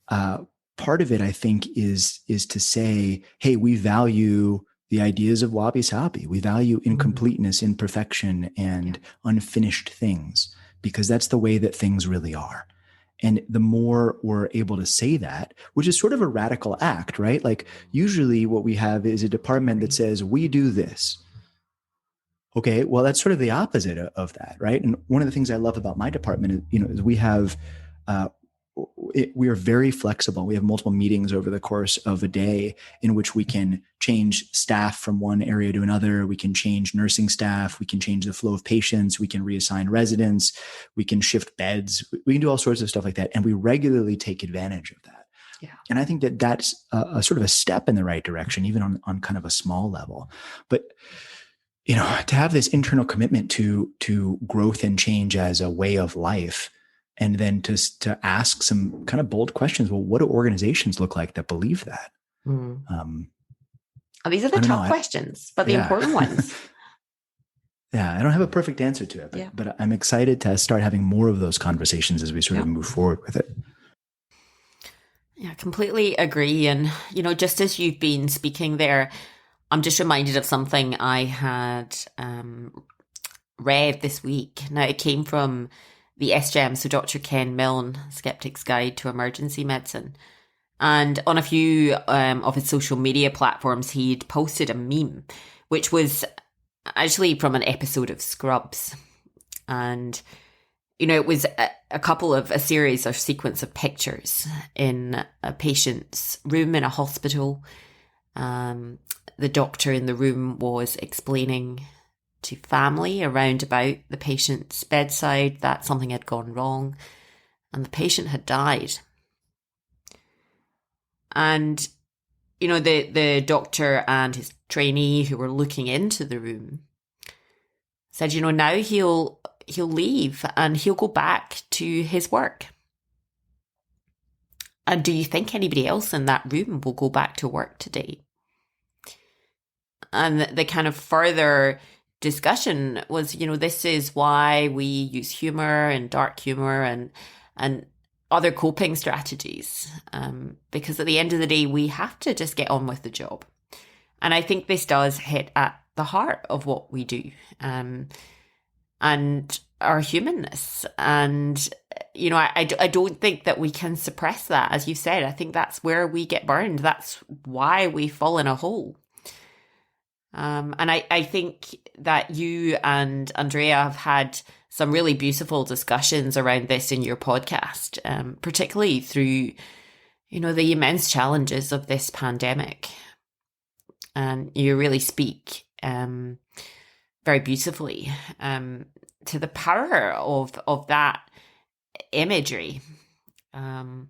Part of it, I think, is to say, hey, we value the ideas of Wabi-Sabi. We value incompleteness, imperfection, and unfinished things, because that's the way that things really are. And the more we're able to say that, which is sort of a radical act, right? Like usually what we have is a department that says, we do this. Okay, well, that's sort of the opposite of that, right? And one of the things I love about my department is we have, we are very flexible. We have multiple meetings over the course of a day in which we can change staff from one area to another. We can change nursing staff. We can change the flow of patients. We can reassign residents. We can shift beds. We can do all sorts of stuff like that. And we regularly take advantage of that. Yeah. And I think that that's a sort of a step in the right direction, even on kind of a small level. But to have this internal commitment to growth and change as a way of life, and then to ask some kind of bold questions. Well, what do organizations look like that believe that? These are the tough questions, but the important ones. Yeah, I don't have a perfect answer to it, but I'm excited to start having more of those conversations as we sort of move forward with it. Yeah, completely agree. And, just as you've been speaking there, I'm just reminded of something I had read this week. Now, it came from the SGEM, so Dr. Ken Milne, Skeptic's Guide to Emergency Medicine. And on a few of his social media platforms, he'd posted a meme, which was actually from an episode of Scrubs. And, it was a series or sequence of pictures in a patient's room in a hospital. The doctor in the room was explaining to family around about the patient's bedside that something had gone wrong and the patient had died. And, the doctor and his trainee who were looking into the room said, now he'll leave and he'll go back to his work. And do you think anybody else in that room will go back to work today? And the kind of further discussion was, this is why we use humor and dark humor and other coping strategies. Because at the end of the day, we have to just get on with the job. And I think this does hit at the heart of what we do, and our humanness. And, I don't think that we can suppress that. As you said, I think that's where we get burned. That's why we fall in a hole. And I think that you and Andrea have had some really beautiful discussions around this in your podcast, particularly through, the immense challenges of this pandemic. And you really speak very beautifully to the power of that imagery. And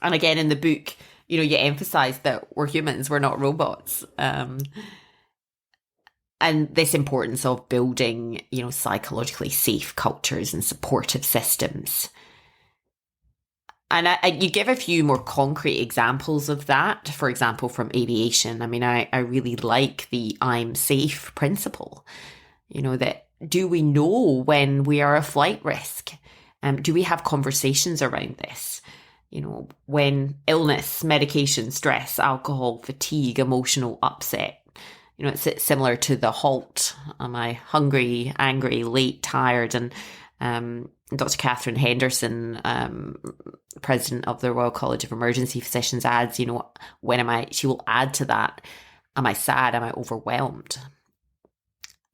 again, in the book, you emphasize that we're humans, we're not robots. And this importance of building, psychologically safe cultures and supportive systems. And you give a few more concrete examples of that, for example, from aviation. I mean, I really like the I'm safe principle, that do we know when we are a flight risk? Do we have conversations around this? When illness, medication, stress, alcohol, fatigue, emotional upset. It's similar to the HALT. Am I hungry, angry, late, tired? And Dr. Catherine Henderson, president of the Royal College of Emergency Physicians, adds, when am I, she will add to that, am I sad? Am I overwhelmed?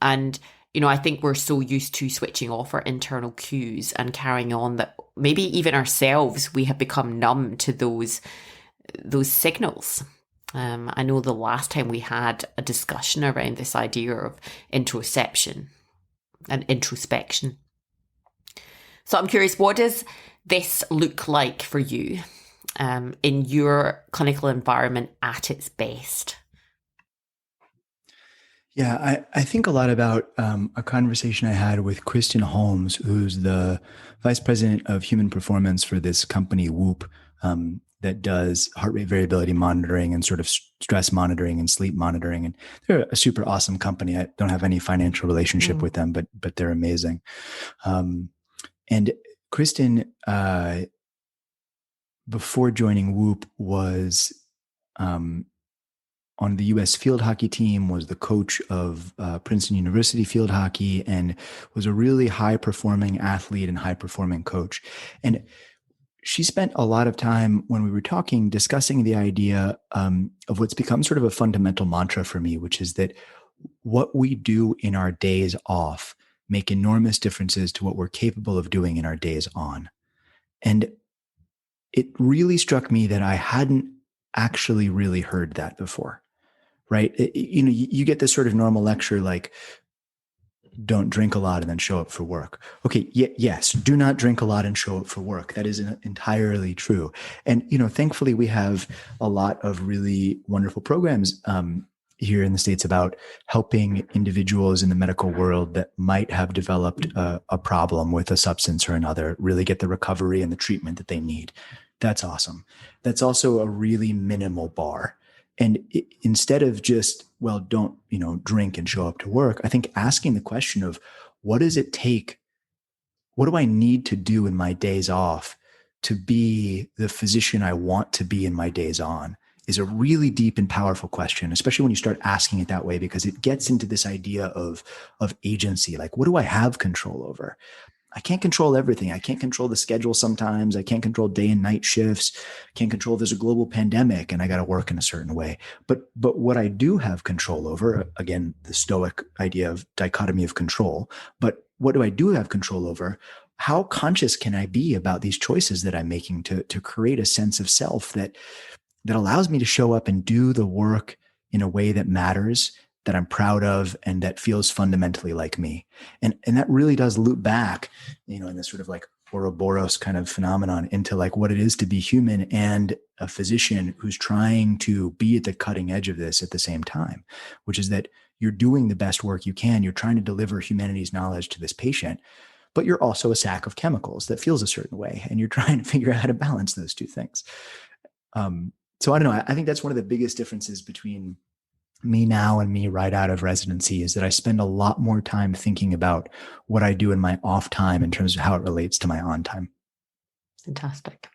And, I think we're so used to switching off our internal cues and carrying on that maybe even ourselves, we have become numb to those signals. I know the last time we had a discussion around this idea of interoception and introspection. So I'm curious, what does this look like for you in your clinical environment at its best? Yeah, I think a lot about a conversation I had with Kristen Holmes, who's the vice president of human performance for this company, Whoop, that does heart rate variability monitoring and sort of stress monitoring and sleep monitoring. And they're a super awesome company. I don't have any financial relationship with them, but they're amazing. And Kristen, before joining Whoop, was on the U.S. field hockey team, was the coach of Princeton University field hockey, and was a really high-performing athlete and high-performing coach. And she spent a lot of time when we were talking discussing the idea of what's become sort of a fundamental mantra for me, which is that what we do in our days off make enormous differences to what we're capable of doing in our days on. And it really struck me that I hadn't actually really heard that before, right? You get this sort of normal lecture like, don't drink a lot and then show up for work. Okay, yes, do not drink a lot and show up for work. That is entirely true. And, thankfully we have a lot of really wonderful programs here in the States about helping individuals in the medical world that might have developed a problem with a substance or another really get the recovery and the treatment that they need. That's awesome. That's also a really minimal bar. And instead of just, well, don't, drink and show up to work, I think asking the question of what does it take? What do I need to do in my days off to be the physician I want to be in my days on is a really deep and powerful question, especially when you start asking it that way, because it gets into this idea of agency. Like, what do I have control over? I can't control everything. I can't control the schedule sometimes. I can't control day and night shifts. Can't control if there's a global pandemic and I got to work in a certain way. But what I do have control over, again, the Stoic idea of dichotomy of control, but what do I do have control over? How conscious can I be about these choices that I'm making to create a sense of self that allows me to show up and do the work in a way that matters, that I'm proud of, and that feels fundamentally like me. And that really does loop back, in this sort of like Ouroboros kind of phenomenon into like what it is to be human and a physician who's trying to be at the cutting edge of this at the same time, which is that you're doing the best work you can. You're trying to deliver humanity's knowledge to this patient, but you're also a sack of chemicals that feels a certain way. And you're trying to figure out how to balance those two things. So I don't know. I think that's one of the biggest differences between me now and me right out of residency is that I spend a lot more time thinking about what I do in my off time in terms of how it relates to my on time. Fantastic.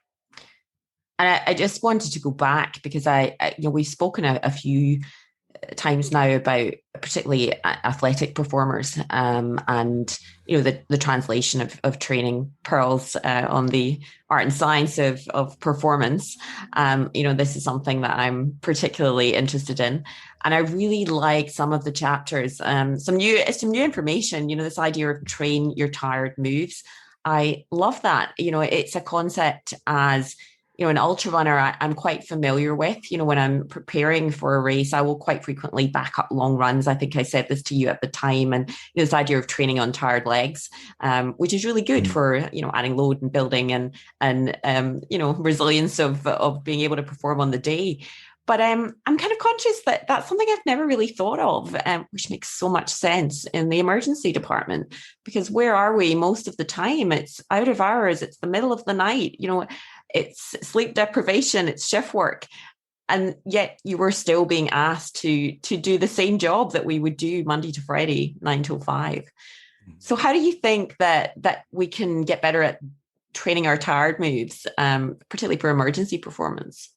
And I just wanted to go back because we've spoken a few times now about particularly athletic performers and the translation of training pearls on the art and science of performance. This is something that I'm particularly interested in, and I really like some of the chapters. Some new information. This idea of train your tired moves. I love that. It's a concept as an ultra runner I'm quite familiar with. When I'm preparing for a race, I will quite frequently back up long runs. I think I said this to you at the time. And this idea of training on tired legs, which is really good for, adding load and building and resilience of being able to perform on the day. But I'm kind of conscious that that's something I've never really thought of, which makes so much sense in the emergency department, because where are we most of the time? It's out of hours. It's the middle of the night. It's sleep deprivation, it's shift work. And yet you were still being asked to do the same job that we would do Monday to Friday, 9 till 5. So how do you think that we can get better at training our tired moves, particularly for emergency performance?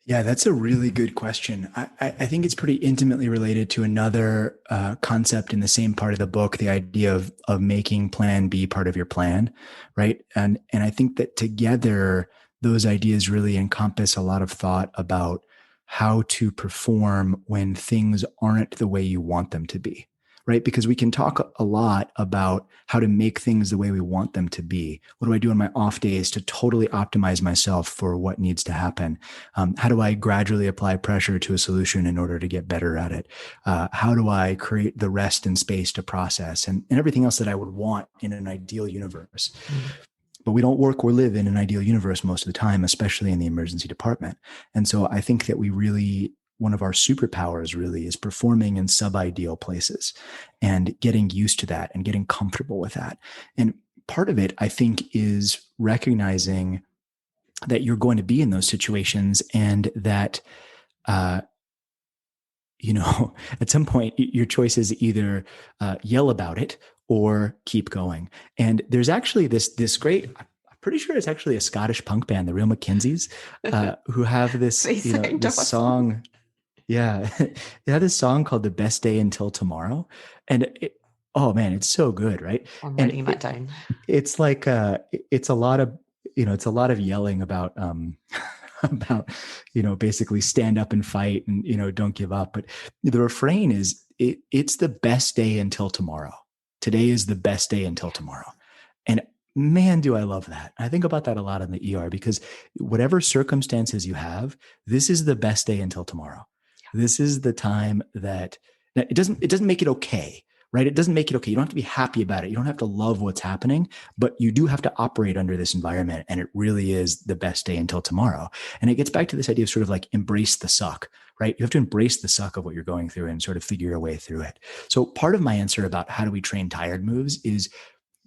Yeah, that's a really good question. I think it's pretty intimately related to another concept in the same part of the book, the idea of making plan B part of your plan, right? And I think that together, those ideas really encompass a lot of thought about how to perform when things aren't the way you want them to be, right? Because we can talk a lot about how to make things the way we want them to be. What do I do on my off days to totally optimize myself for what needs to happen? How do I gradually apply pressure to a solution in order to get better at it? How do I create the rest and space to process and everything else that I would want in an ideal universe? But we don't work or live in an ideal universe most of the time, especially in the emergency department. And so I think that one of our superpowers really is performing in sub-ideal places and getting used to that and getting comfortable with that. And part of it, I think, is recognizing that you're going to be in those situations and that, at some point your choice is either yell about it or keep going. And there's actually this great, I'm pretty sure it's actually a Scottish punk band, the Real McKenzies, who have this, this song. Yeah. They had this song called The Best Day Until Tomorrow. And oh man, it's so good, right? I'm writing that down. It's like, it's a lot of it's a lot of yelling about, about, basically stand up and fight and, don't give up. But the refrain is it's the best day until tomorrow. Today is the best day until tomorrow. And man, do I love that. I think about that a lot in the ER because whatever circumstances you have, this is the best day until tomorrow. This is the time that it doesn't make it okay, right? It doesn't make it okay. You don't have to be happy about it. You don't have to love what's happening, but you do have to operate under this environment. And it really is the best day until tomorrow. And it gets back to this idea of sort of like embrace the suck, right? You have to embrace the suck of what you're going through and sort of figure your way through it. So part of my answer about how do we train tired moves is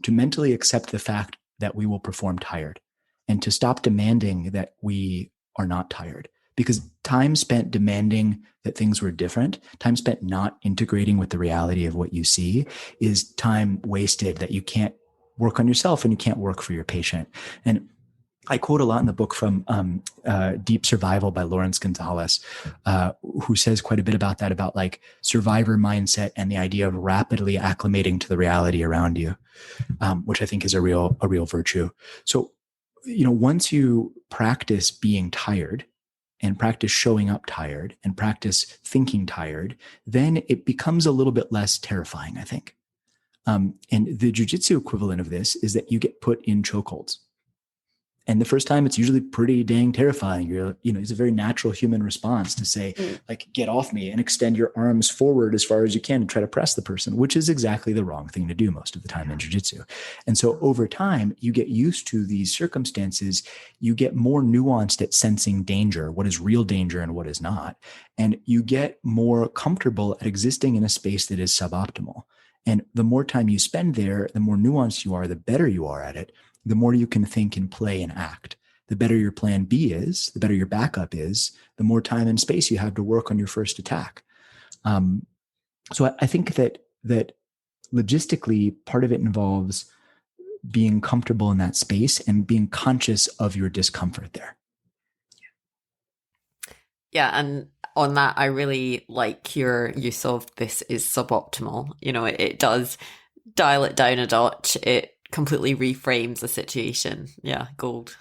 to mentally accept the fact that we will perform tired and to stop demanding that we are not tired. Because time spent demanding that things were different, time spent not integrating with the reality of what you see is time wasted that you can't work on yourself and you can't work for your patient. And I quote a lot in the book from Deep Survival by Lawrence Gonzalez, who says quite a bit about that, about like survivor mindset and the idea of rapidly acclimating to the reality around you, which I think is a real virtue. So, once you practice being tired and practice showing up tired and practice thinking tired, then it becomes a little bit less terrifying, I think. And the jujitsu equivalent of this is that you get put in chokeholds. And the first time it's usually pretty dang terrifying. It's a very natural human response to say, like, get off me and extend your arms forward as far as you can and try to press the person, which is exactly the wrong thing to do most of the time in jiu-jitsu. And so over time, you get used to these circumstances. You get more nuanced at sensing danger, what is real danger and what is not. And you get more comfortable at existing in a space that is suboptimal. And the more time you spend there, the more nuanced you are, the better you are at it. The more you can think and play and act. The better your plan B is, the better your backup is, the more time and space you have to work on your first attack. So I think that logistically, part of it involves being comfortable in that space and being conscious of your discomfort there. Yeah, and on that, I really like your use of this is suboptimal. It does dial it down a notch. It completely reframes the situation. Yeah, gold.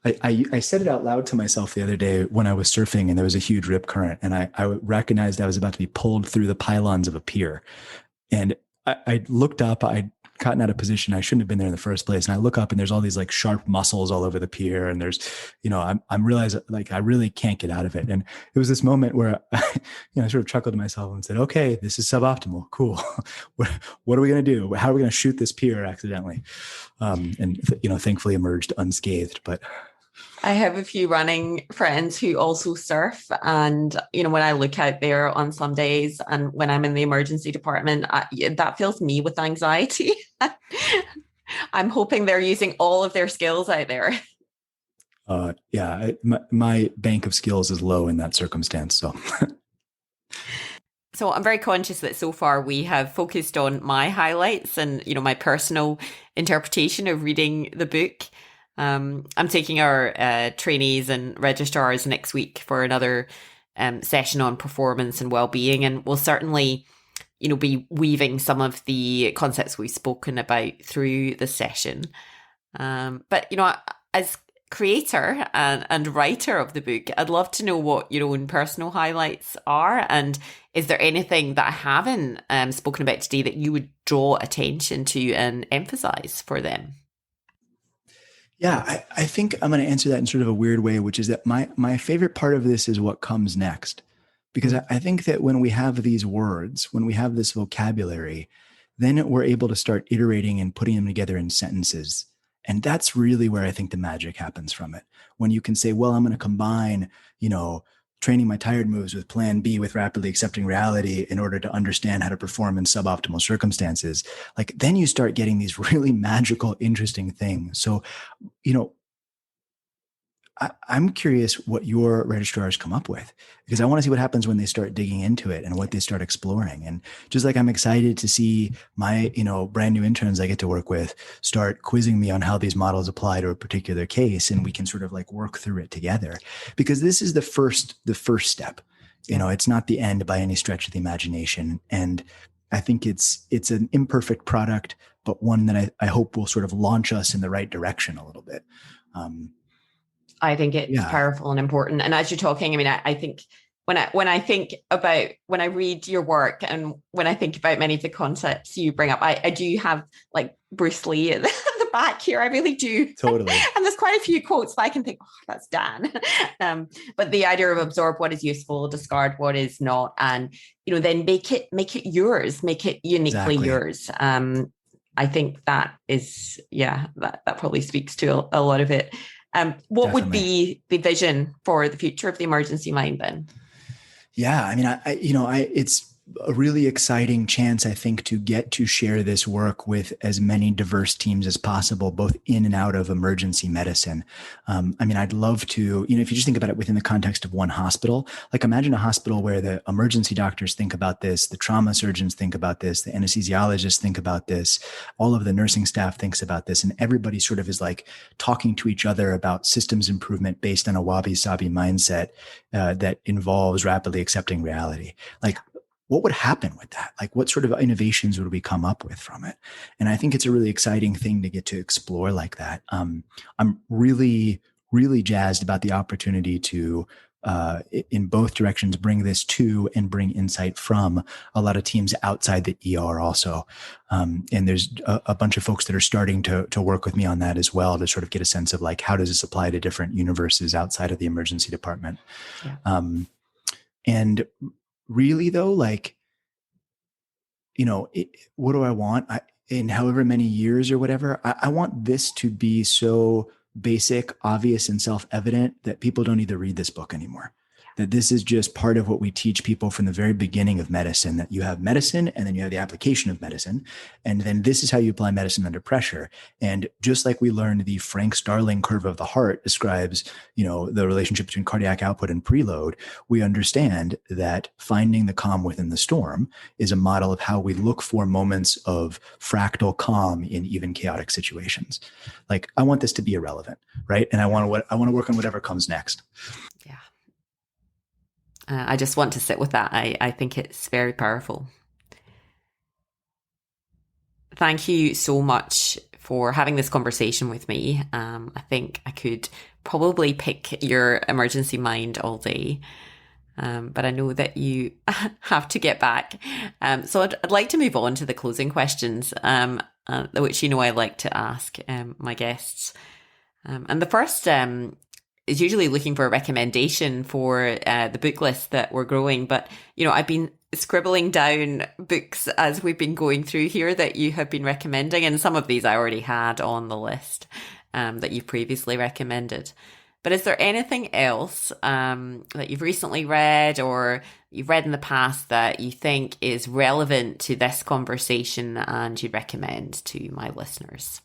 I said it out loud to myself the other day when I was surfing and there was a huge rip current and I recognized I was about to be pulled through the pylons of a pier. And I looked up, I'd gotten out of position. I shouldn't have been there in the first place. And I look up and there's all these like sharp muscles all over the pier. And there's, I'm realizing like, I really can't get out of it. And it was this moment where I sort of chuckled to myself and said, okay, this is suboptimal. Cool. What are we going to do? How are we going to shoot this pier accidentally? And thankfully emerged unscathed, but I have a few running friends who also surf. And, when I look out there on some days and when I'm in the emergency department, that fills me with anxiety. I'm hoping they're using all of their skills out there. My bank of skills is low in that circumstance. So I'm very conscious that so far we have focused on my highlights and, my personal interpretation of reading the book. I'm taking our trainees and registrars next week for another session on performance and well-being, and we'll certainly, be weaving some of the concepts we've spoken about through the session. But as creator and writer of the book, I'd love to know what your own personal highlights are, and is there anything that I haven't spoken about today that you would draw attention to and emphasize for them? Yeah, I think I'm going to answer that in sort of a weird way, which is that my favorite part of this is what comes next. Because I think that when we have these words, when we have this vocabulary, then we're able to start iterating and putting them together in sentences. And that's really where I think the magic happens from it. When you can say, well, I'm going to combine, training my tired moves with plan B with rapidly accepting reality in order to understand how to perform in suboptimal circumstances, like then you start getting these really magical, interesting things. So, I'm curious what your registrars come up with, because I want to see what happens when they start digging into it and what they start exploring. And just like I'm excited to see my, brand new interns I get to work with start quizzing me on how these models apply to a particular case, and we can sort of like work through it together, because this is the first step. It's not the end by any stretch of the imagination. And I think it's an imperfect product, but one that I hope will sort of launch us in the right direction a little bit. I think it's Yeah, powerful and important. And as you're talking, I mean, I think when I read your work and when I think about many of the concepts you bring up, I do have like Bruce Lee at the back here. I really do. totally. And there's quite a few quotes that I can think, oh, that's Dan. But the idea of absorb what is useful, discard what is not, and then make it yours, make it uniquely Exactly. yours. I think that is, that probably speaks to a lot of it. What Definitely. would be the vision for the future of the emergency mind then? Yeah, I mean, it's a really exciting chance, I think, to get to share this work with as many diverse teams as possible, both in and out of emergency medicine. I mean, I'd love to, if you just think about it within the context of one hospital, like imagine a hospital where the emergency doctors think about this, the trauma surgeons think about this, the anesthesiologists think about this, all of the nursing staff thinks about this, and everybody sort of is like talking to each other about systems improvement based on a Wabi-Sabi mindset that involves rapidly accepting reality. Like, what would happen with that? Like, what sort of innovations would we come up with from it? And I think it's a really exciting thing to get to explore like that. I'm really, really jazzed about the opportunity to, in both directions, bring this to and bring insight from a lot of teams outside the ER also. And there's a bunch of folks that are starting to work with me on that as well, to sort of get a sense of like, how does this apply to different universes outside of the emergency department? Yeah. And really though, like, what do I want? In however many years or whatever, I want this to be so basic, obvious, and self-evident that people don't need to read this book anymore. That this is just part of what we teach people from the very beginning of medicine, that you have medicine and then you have the application of medicine. And then this is how you apply medicine under pressure. And just like we learned the Frank-Starling curve of the heart describes, the relationship between cardiac output and preload, we understand that finding the calm within the storm is a model of how we look for moments of fractal calm in even chaotic situations. Like, I want this to be irrelevant, right? And I want to work on whatever comes next. Yeah. I just want to sit with that. I think it's very powerful. Thank you so much for having this conversation with me. I think I could probably pick your emergency mind all day. But I know that you have to get back. So I'd like to move on to the closing questions, which I like to ask my guests. And the first is usually looking for a recommendation for the book list that we're growing. But, I've been scribbling down books as we've been going through here that you have been recommending. And some of these I already had on the list that you've previously recommended. But is there anything else that you've recently read or you've read in the past that you think is relevant to this conversation and you'd recommend to my listeners?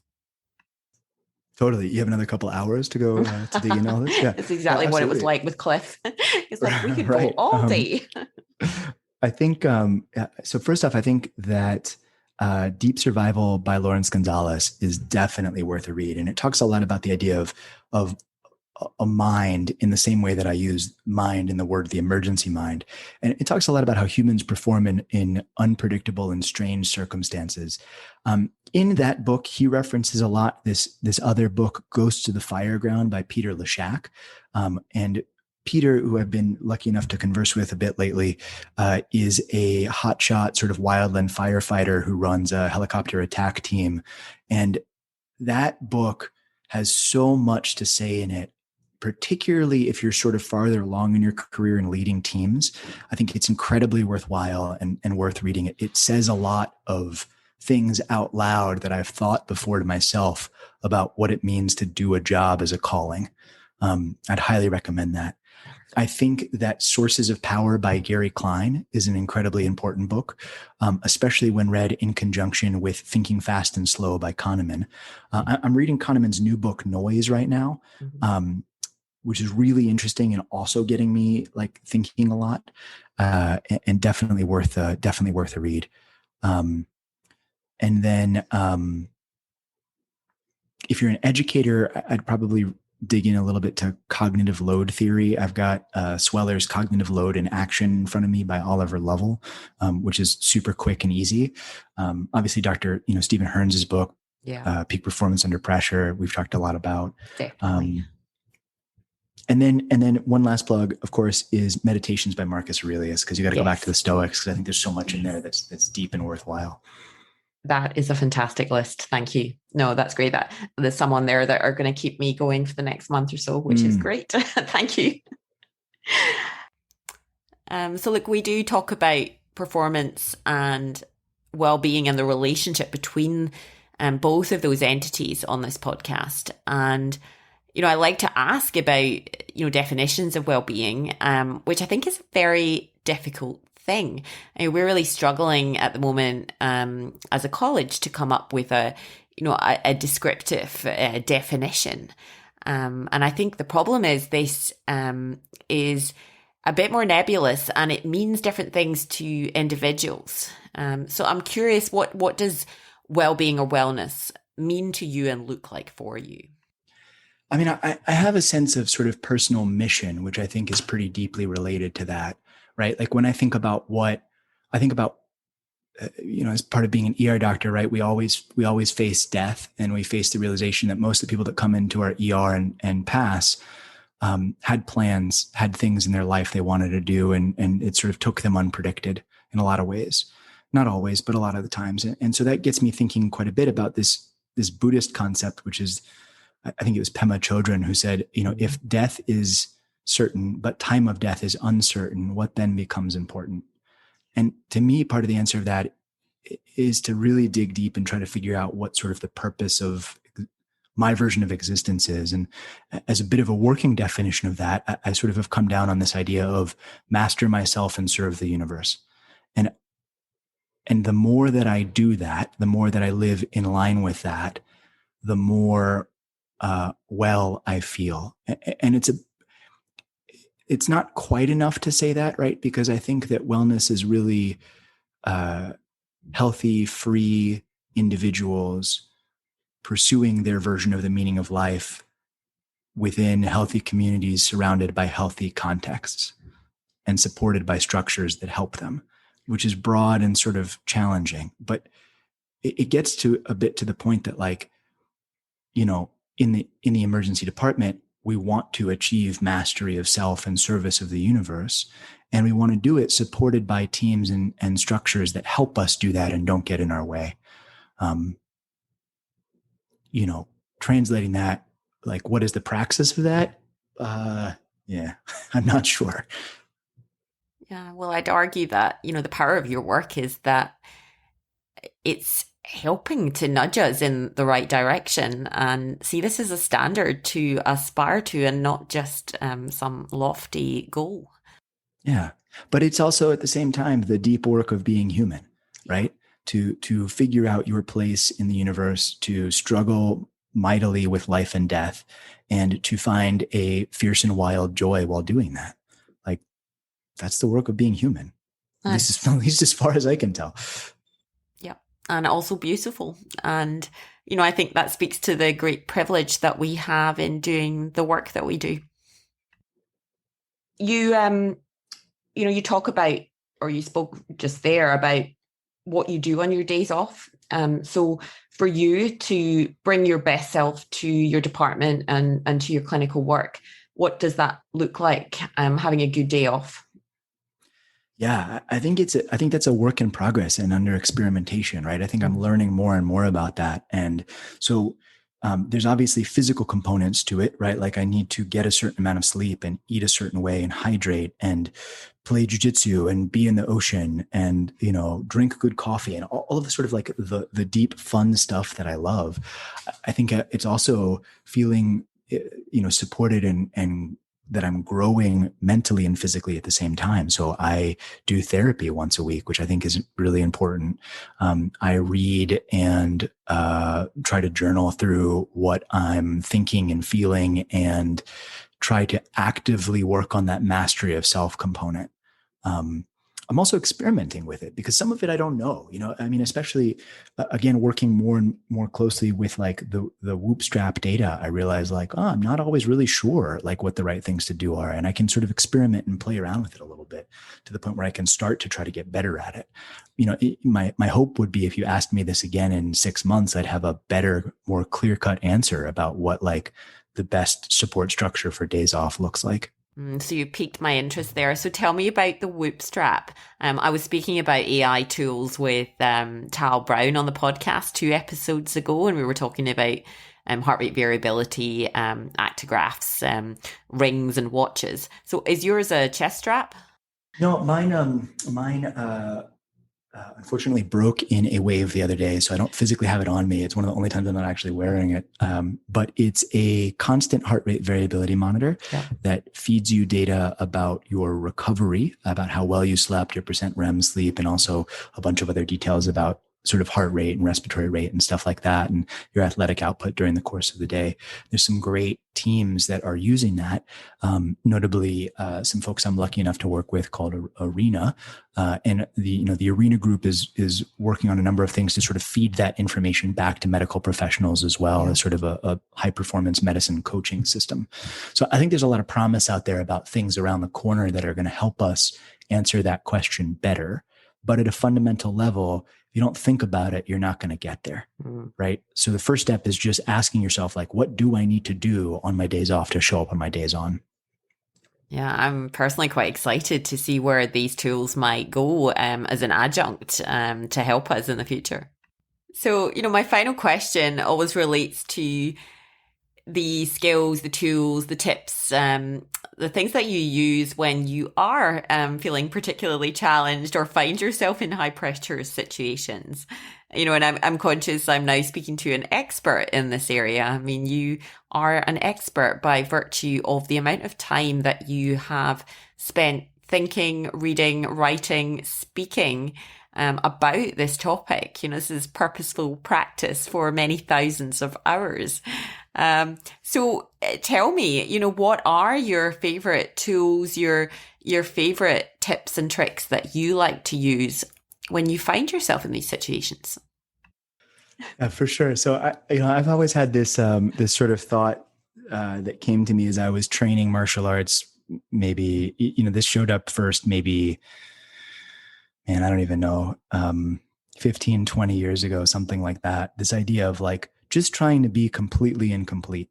Totally. You have another couple hours to go to dig in all this. Yeah, it's exactly what it was like with Cliff. It's like we could right. go all day. I think so. First off, I think that Deep Survival by Lawrence Gonzalez is definitely worth a read, and it talks a lot about the idea of a mind in the same way that I use mind in the word the emergency mind. And it talks a lot about how humans perform in unpredictable and strange circumstances. In that book, he references a lot this other book, Ghosts of the Fireground by Peter Leshak. And Peter, who I've been lucky enough to converse with a bit lately, is a hotshot sort of wildland firefighter who runs a helicopter attack team. And that book has so much to say in it, particularly if you're sort of farther along in your career in leading teams. I think it's incredibly worthwhile and worth reading it. It says a lot of things out loud that I've thought before to myself about what it means to do a job as a calling. I'd highly recommend that. I think that Sources of Power by Gary Klein is an incredibly important book, especially when read in conjunction with Thinking Fast and Slow by Kahneman. I'm reading Kahneman's new book, Noise, right now, which is really interesting and also getting me like thinking a lot, and definitely worth a read. And then if you're an educator, I'd probably dig in a little bit to cognitive load theory. I've got Sweller's Cognitive Load in Action in front of me by Oliver Lovell, which is super quick and easy. Obviously, Dr. Stephen Hearns' book, Peak Performance Under Pressure, we've talked a lot about. Definitely. And then one last plug, of course, is Meditations by Marcus Aurelius, because you got to go back to the Stoics, because I think there's so much in there that's deep and worthwhile. That is a fantastic list. Thank you. No, that's great. That there's some on there that are going to keep me going for the next month or so, which is great. Thank you. So look, we do talk about performance and well-being and the relationship between both of those entities on this podcast. And, I like to ask about, definitions of well-being, which I think is a very difficult thing. We're really struggling at the moment as a college to come up with a descriptive definition. And I think the problem is this is a bit more nebulous, and it means different things to individuals. So I'm curious, what does well-being or wellness mean to you and look like for you? I mean, I have a sense of sort of personal mission, which I think is pretty deeply related to that, right? Like when I think about as part of being an ER doctor, right? We always face death, and we face the realization that most of the people that come into our ER and pass had plans, had things in their life they wanted to do, and it sort of took them unpredicted in a lot of ways. Not always, but a lot of the times. And so that gets me thinking quite a bit about this Buddhist concept, which is, I think it was Pema Chodron who said, if death is certain, but time of death is uncertain, what then becomes important? And to me, part of the answer of that is to really dig deep and try to figure out what sort of the purpose of my version of existence is. And as a bit of a working definition of that, I sort of have come down on this idea of master myself and serve the universe. And the more that I do that, the more that I live in line with that, the more well I feel. And it's not quite enough to say that, right? Because I think that wellness is really healthy, free individuals pursuing their version of the meaning of life within healthy communities, surrounded by healthy contexts and supported by structures that help them, which is broad and sort of challenging. But it gets to a bit to the point that, like, in the emergency department, we want to achieve mastery of self and service of the universe. And we want to do it supported by teams and structures that help us do that and don't get in our way. Translating that, like, what is the praxis of that? Yeah, I'm not sure. Yeah, well, I'd argue that, the power of your work is that it's helping to nudge us in the right direction and see this as a standard to aspire to, and not just some lofty goal. Yeah. But it's also at the same time the deep work of being human, right? To figure out your place in the universe, to struggle mightily with life and death, and to find a fierce and wild joy while doing that. Like, that's the work of being human. At least as far as I can tell. Yeah. And also beautiful. And, I think that speaks to the great privilege that we have in doing the work that we do. You talk about, or you spoke just there about what you do on your days off. So for you to bring your best self to your department and to your clinical work, what does that look like, having a good day off? Yeah, I think that's a work in progress and under experimentation, right? I think I'm learning more and more about that. And so there's obviously physical components to it, right? Like, I need to get a certain amount of sleep and eat a certain way and hydrate and play jujitsu and be in the ocean and, drink good coffee and all of the sort of like the deep, fun stuff that I love. I think it's also feeling, supported and that I'm growing mentally and physically at the same time. So I do therapy once a week, which I think is really important. I read and try to journal through what I'm thinking and feeling, and try to actively work on that mastery of self component. I'm also experimenting with it because some of it I don't know. I mean, especially again, working more and more closely with like the Whoop strap data, I realize like, oh, I'm not always really sure like what the right things to do are, and I can sort of experiment and play around with it a little bit to the point where I can start to try to get better at it. My hope would be if you asked me this again in 6 months, I'd have a better, more clear cut answer about what like the best support structure for days off looks like. So you piqued my interest there. So tell me about the Whoop strap. I was speaking about AI tools with Tal Brown on the podcast 2 episodes ago, and we were talking about heart rate variability, actigraphs, rings, and watches. So is yours a chest strap? No, mine unfortunately broke in a wave the other day, so I don't physically have it on me. It's one of the only times I'm not actually wearing it. But it's a constant heart rate variability monitor that feeds you data about your recovery, about how well you slept, your percent REM sleep, and also a bunch of other details about sort of heart rate and respiratory rate and stuff like that, and your athletic output during the course of the day. There's some great teams that are using that, notably some folks I'm lucky enough to work with called Arena, and the Arena group is working on a number of things to sort of feed that information back to medical professionals as well as sort of a high performance medicine coaching system. So I think there's a lot of promise out there about things around the corner that are going to help us answer that question better. But at a fundamental level, if you don't think about it, you're not going to get there, right? So the first step is just asking yourself, like, what do I need to do on my days off to show up on my days on? Yeah, I'm personally quite excited to see where these tools might go as an adjunct to help us in the future. So, my final question always relates to the skills, the tools, the tips, the things that you use when you are feeling particularly challenged or find yourself in high pressure situations. And I'm conscious I'm now speaking to an expert in this area. I mean, you are an expert by virtue of the amount of time that you have spent thinking, reading, writing, speaking about this topic. This is purposeful practice for many thousands of hours. So tell me, what are your favorite tools, your favorite tips and tricks that you like to use when you find yourself in these situations? For sure. So I've always had this sort of thought that came to me as I was training martial arts. Maybe this showed up first. Maybe, man, I don't even know. 15, 20 years ago, something like that. This idea of like just trying to be completely incomplete.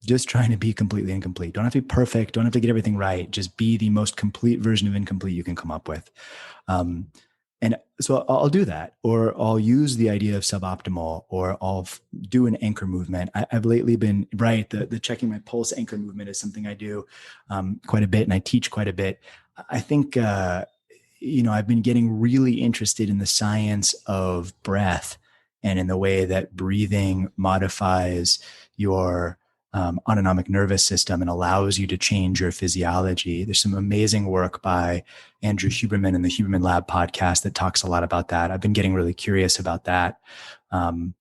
Just trying to be completely incomplete. Don't have to be perfect. Don't have to get everything right. Just be the most complete version of incomplete you can come up with. And so I'll do that, or I'll use the idea of suboptimal, or I'll do an anchor movement. I've lately been the checking my pulse anchor movement is something I do quite a bit, and I teach quite a bit. I think I've been getting really interested in the science of breath and in the way that breathing modifies your autonomic nervous system and allows you to change your physiology. There's some amazing work by Andrew Huberman in the Huberman Lab podcast that talks a lot about that. I've been getting really curious about that. I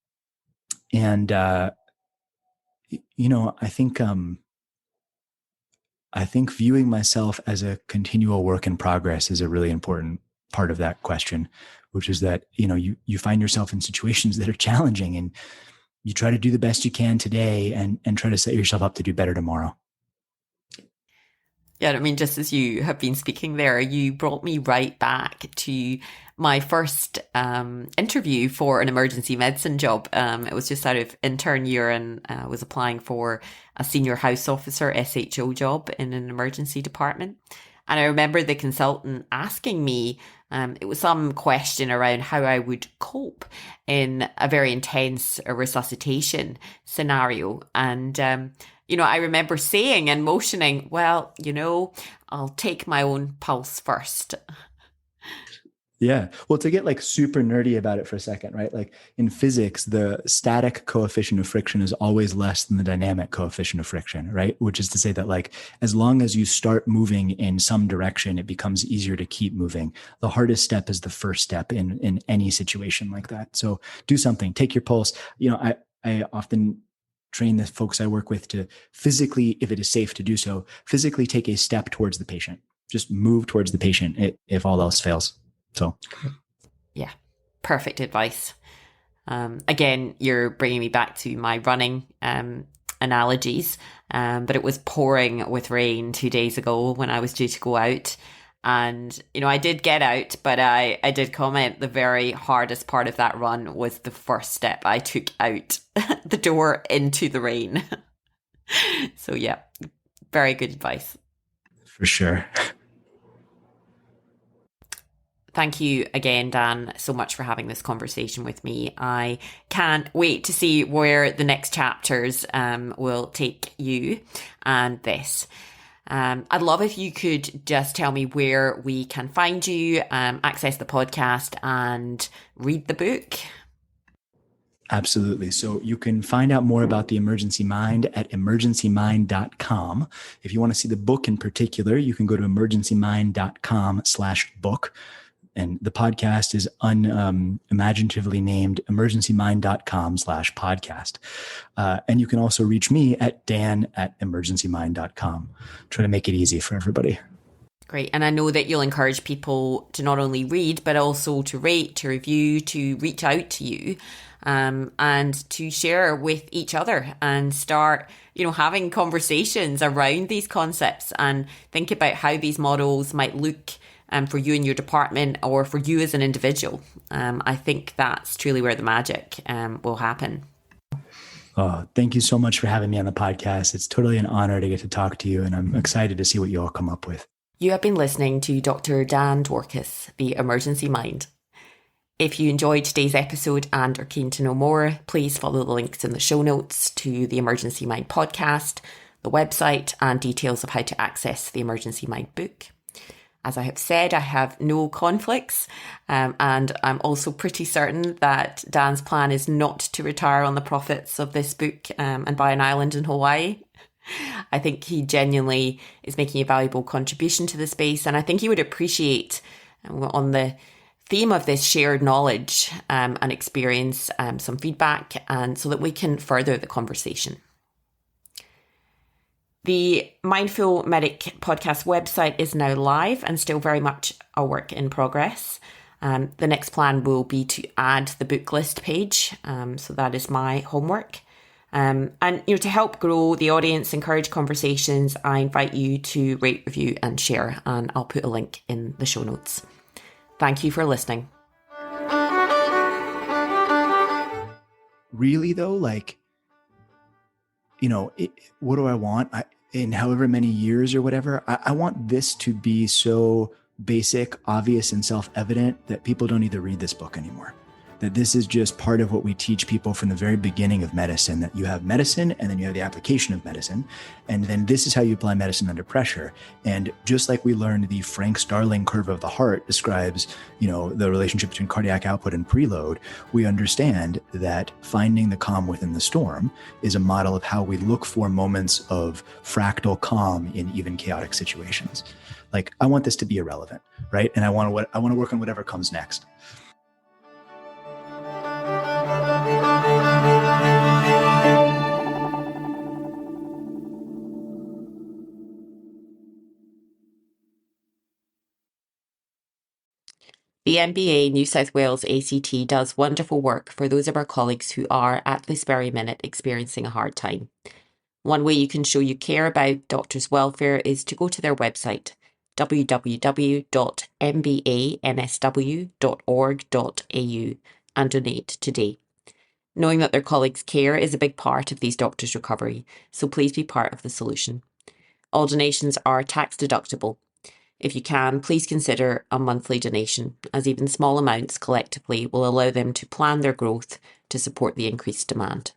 think viewing myself as a continual work in progress is a really important part of that question, which is that, you find yourself in situations that are challenging, and you try to do the best you can today and try to set yourself up to do better tomorrow. Yeah, I mean, just as you have been speaking there, you brought me right back to my first interview for an emergency medicine job. It was just out of intern year, and I was applying for a senior house officer SHO job in an emergency department. And I remember the consultant asking me, it was some question around how I would cope in a very intense resuscitation scenario. And, I remember saying and motioning, well, I'll take my own pulse first. Yeah. Well, to get like super nerdy about it for a second, right? Like in physics, the static coefficient of friction is always less than the dynamic coefficient of friction, right? Which is to say that like, as long as you start moving in some direction, it becomes easier to keep moving. The hardest step is the first step in any situation like that. So do something, take your pulse. I often train the folks I work with to physically, if it is safe to do so, physically take a step towards the patient. just move towards the patient if all else fails. So, yeah, perfect advice. Again, you're bringing me back to my running analogies, but it was pouring with rain 2 days ago when I was due to go out. And, I did get out, but I did comment the very hardest part of that run was the first step I took out the door into the rain. So yeah, very good advice. For sure. Thank you again, Dan, so much for having this conversation with me. I can't wait to see where the next chapters will take you and this. I'd love if you could just tell me where we can find you, access the podcast and read the book. Absolutely. So you can find out more about the Emergency Mind at emergencymind.com. If you want to see the book in particular, you can go to emergencymind.com/book. And the podcast is unimaginatively named emergencymind.com/podcast. And you can also reach me at dan@emergencymind.com. Try to make it easy for everybody. Great. And I know that you'll encourage people to not only read, but also to rate, to review, to reach out to you, and to share with each other and start, having conversations around these concepts and think about how these models might look for you in your department or for you as an individual. I think that's truly where the magic will happen. Oh, thank you so much for having me on the podcast. It's totally an honor to get to talk to you, and I'm excited to see what you all come up with. You have been listening to Dr. Dan Dworkis, the Emergency Mind. If you enjoyed today's episode and are keen to know more, please follow the links in the show notes to the Emergency Mind podcast, the website, and details of how to access the Emergency Mind book. As I have said, I have no conflicts, and I'm also pretty certain that Dan's plan is not to retire on the profits of this book and buy an island in Hawaii. I think he genuinely is making a valuable contribution to the space, and I think he would appreciate, on the theme of this shared knowledge and experience, some feedback, and so that we can further the conversation. The Mindful Medic podcast website is now live and still very much a work in progress. The next plan will be to add the book list page. So that is my homework. And to help grow the audience, encourage conversations, I invite you to rate, review and share. And I'll put a link in the show notes. Thank you for listening. Really though, what do I want? In however many years or whatever, I want this to be so basic, obvious, and self-evident that people don't need to read this book anymore. That this is just part of what we teach people from the very beginning of medicine, that you have medicine and then you have the application of medicine. And then this is how you apply medicine under pressure. And just like we learned the Frank-Starling curve of the heart describes, the relationship between cardiac output and preload, we understand that finding the calm within the storm is a model of how we look for moments of fractal calm in even chaotic situations. I want this to be irrelevant, right? And I want to work on whatever comes next. The MBA New South Wales ACT does wonderful work for those of our colleagues who are at this very minute experiencing a hard time. One way you can show you care about doctors' welfare is to go to their website, www.mbansw.org.au, and donate today. Knowing that their colleagues' care is a big part of these doctors' recovery, so please be part of the solution. All donations are tax deductible. If you can, please consider a monthly donation, as even small amounts collectively will allow them to plan their growth to support the increased demand.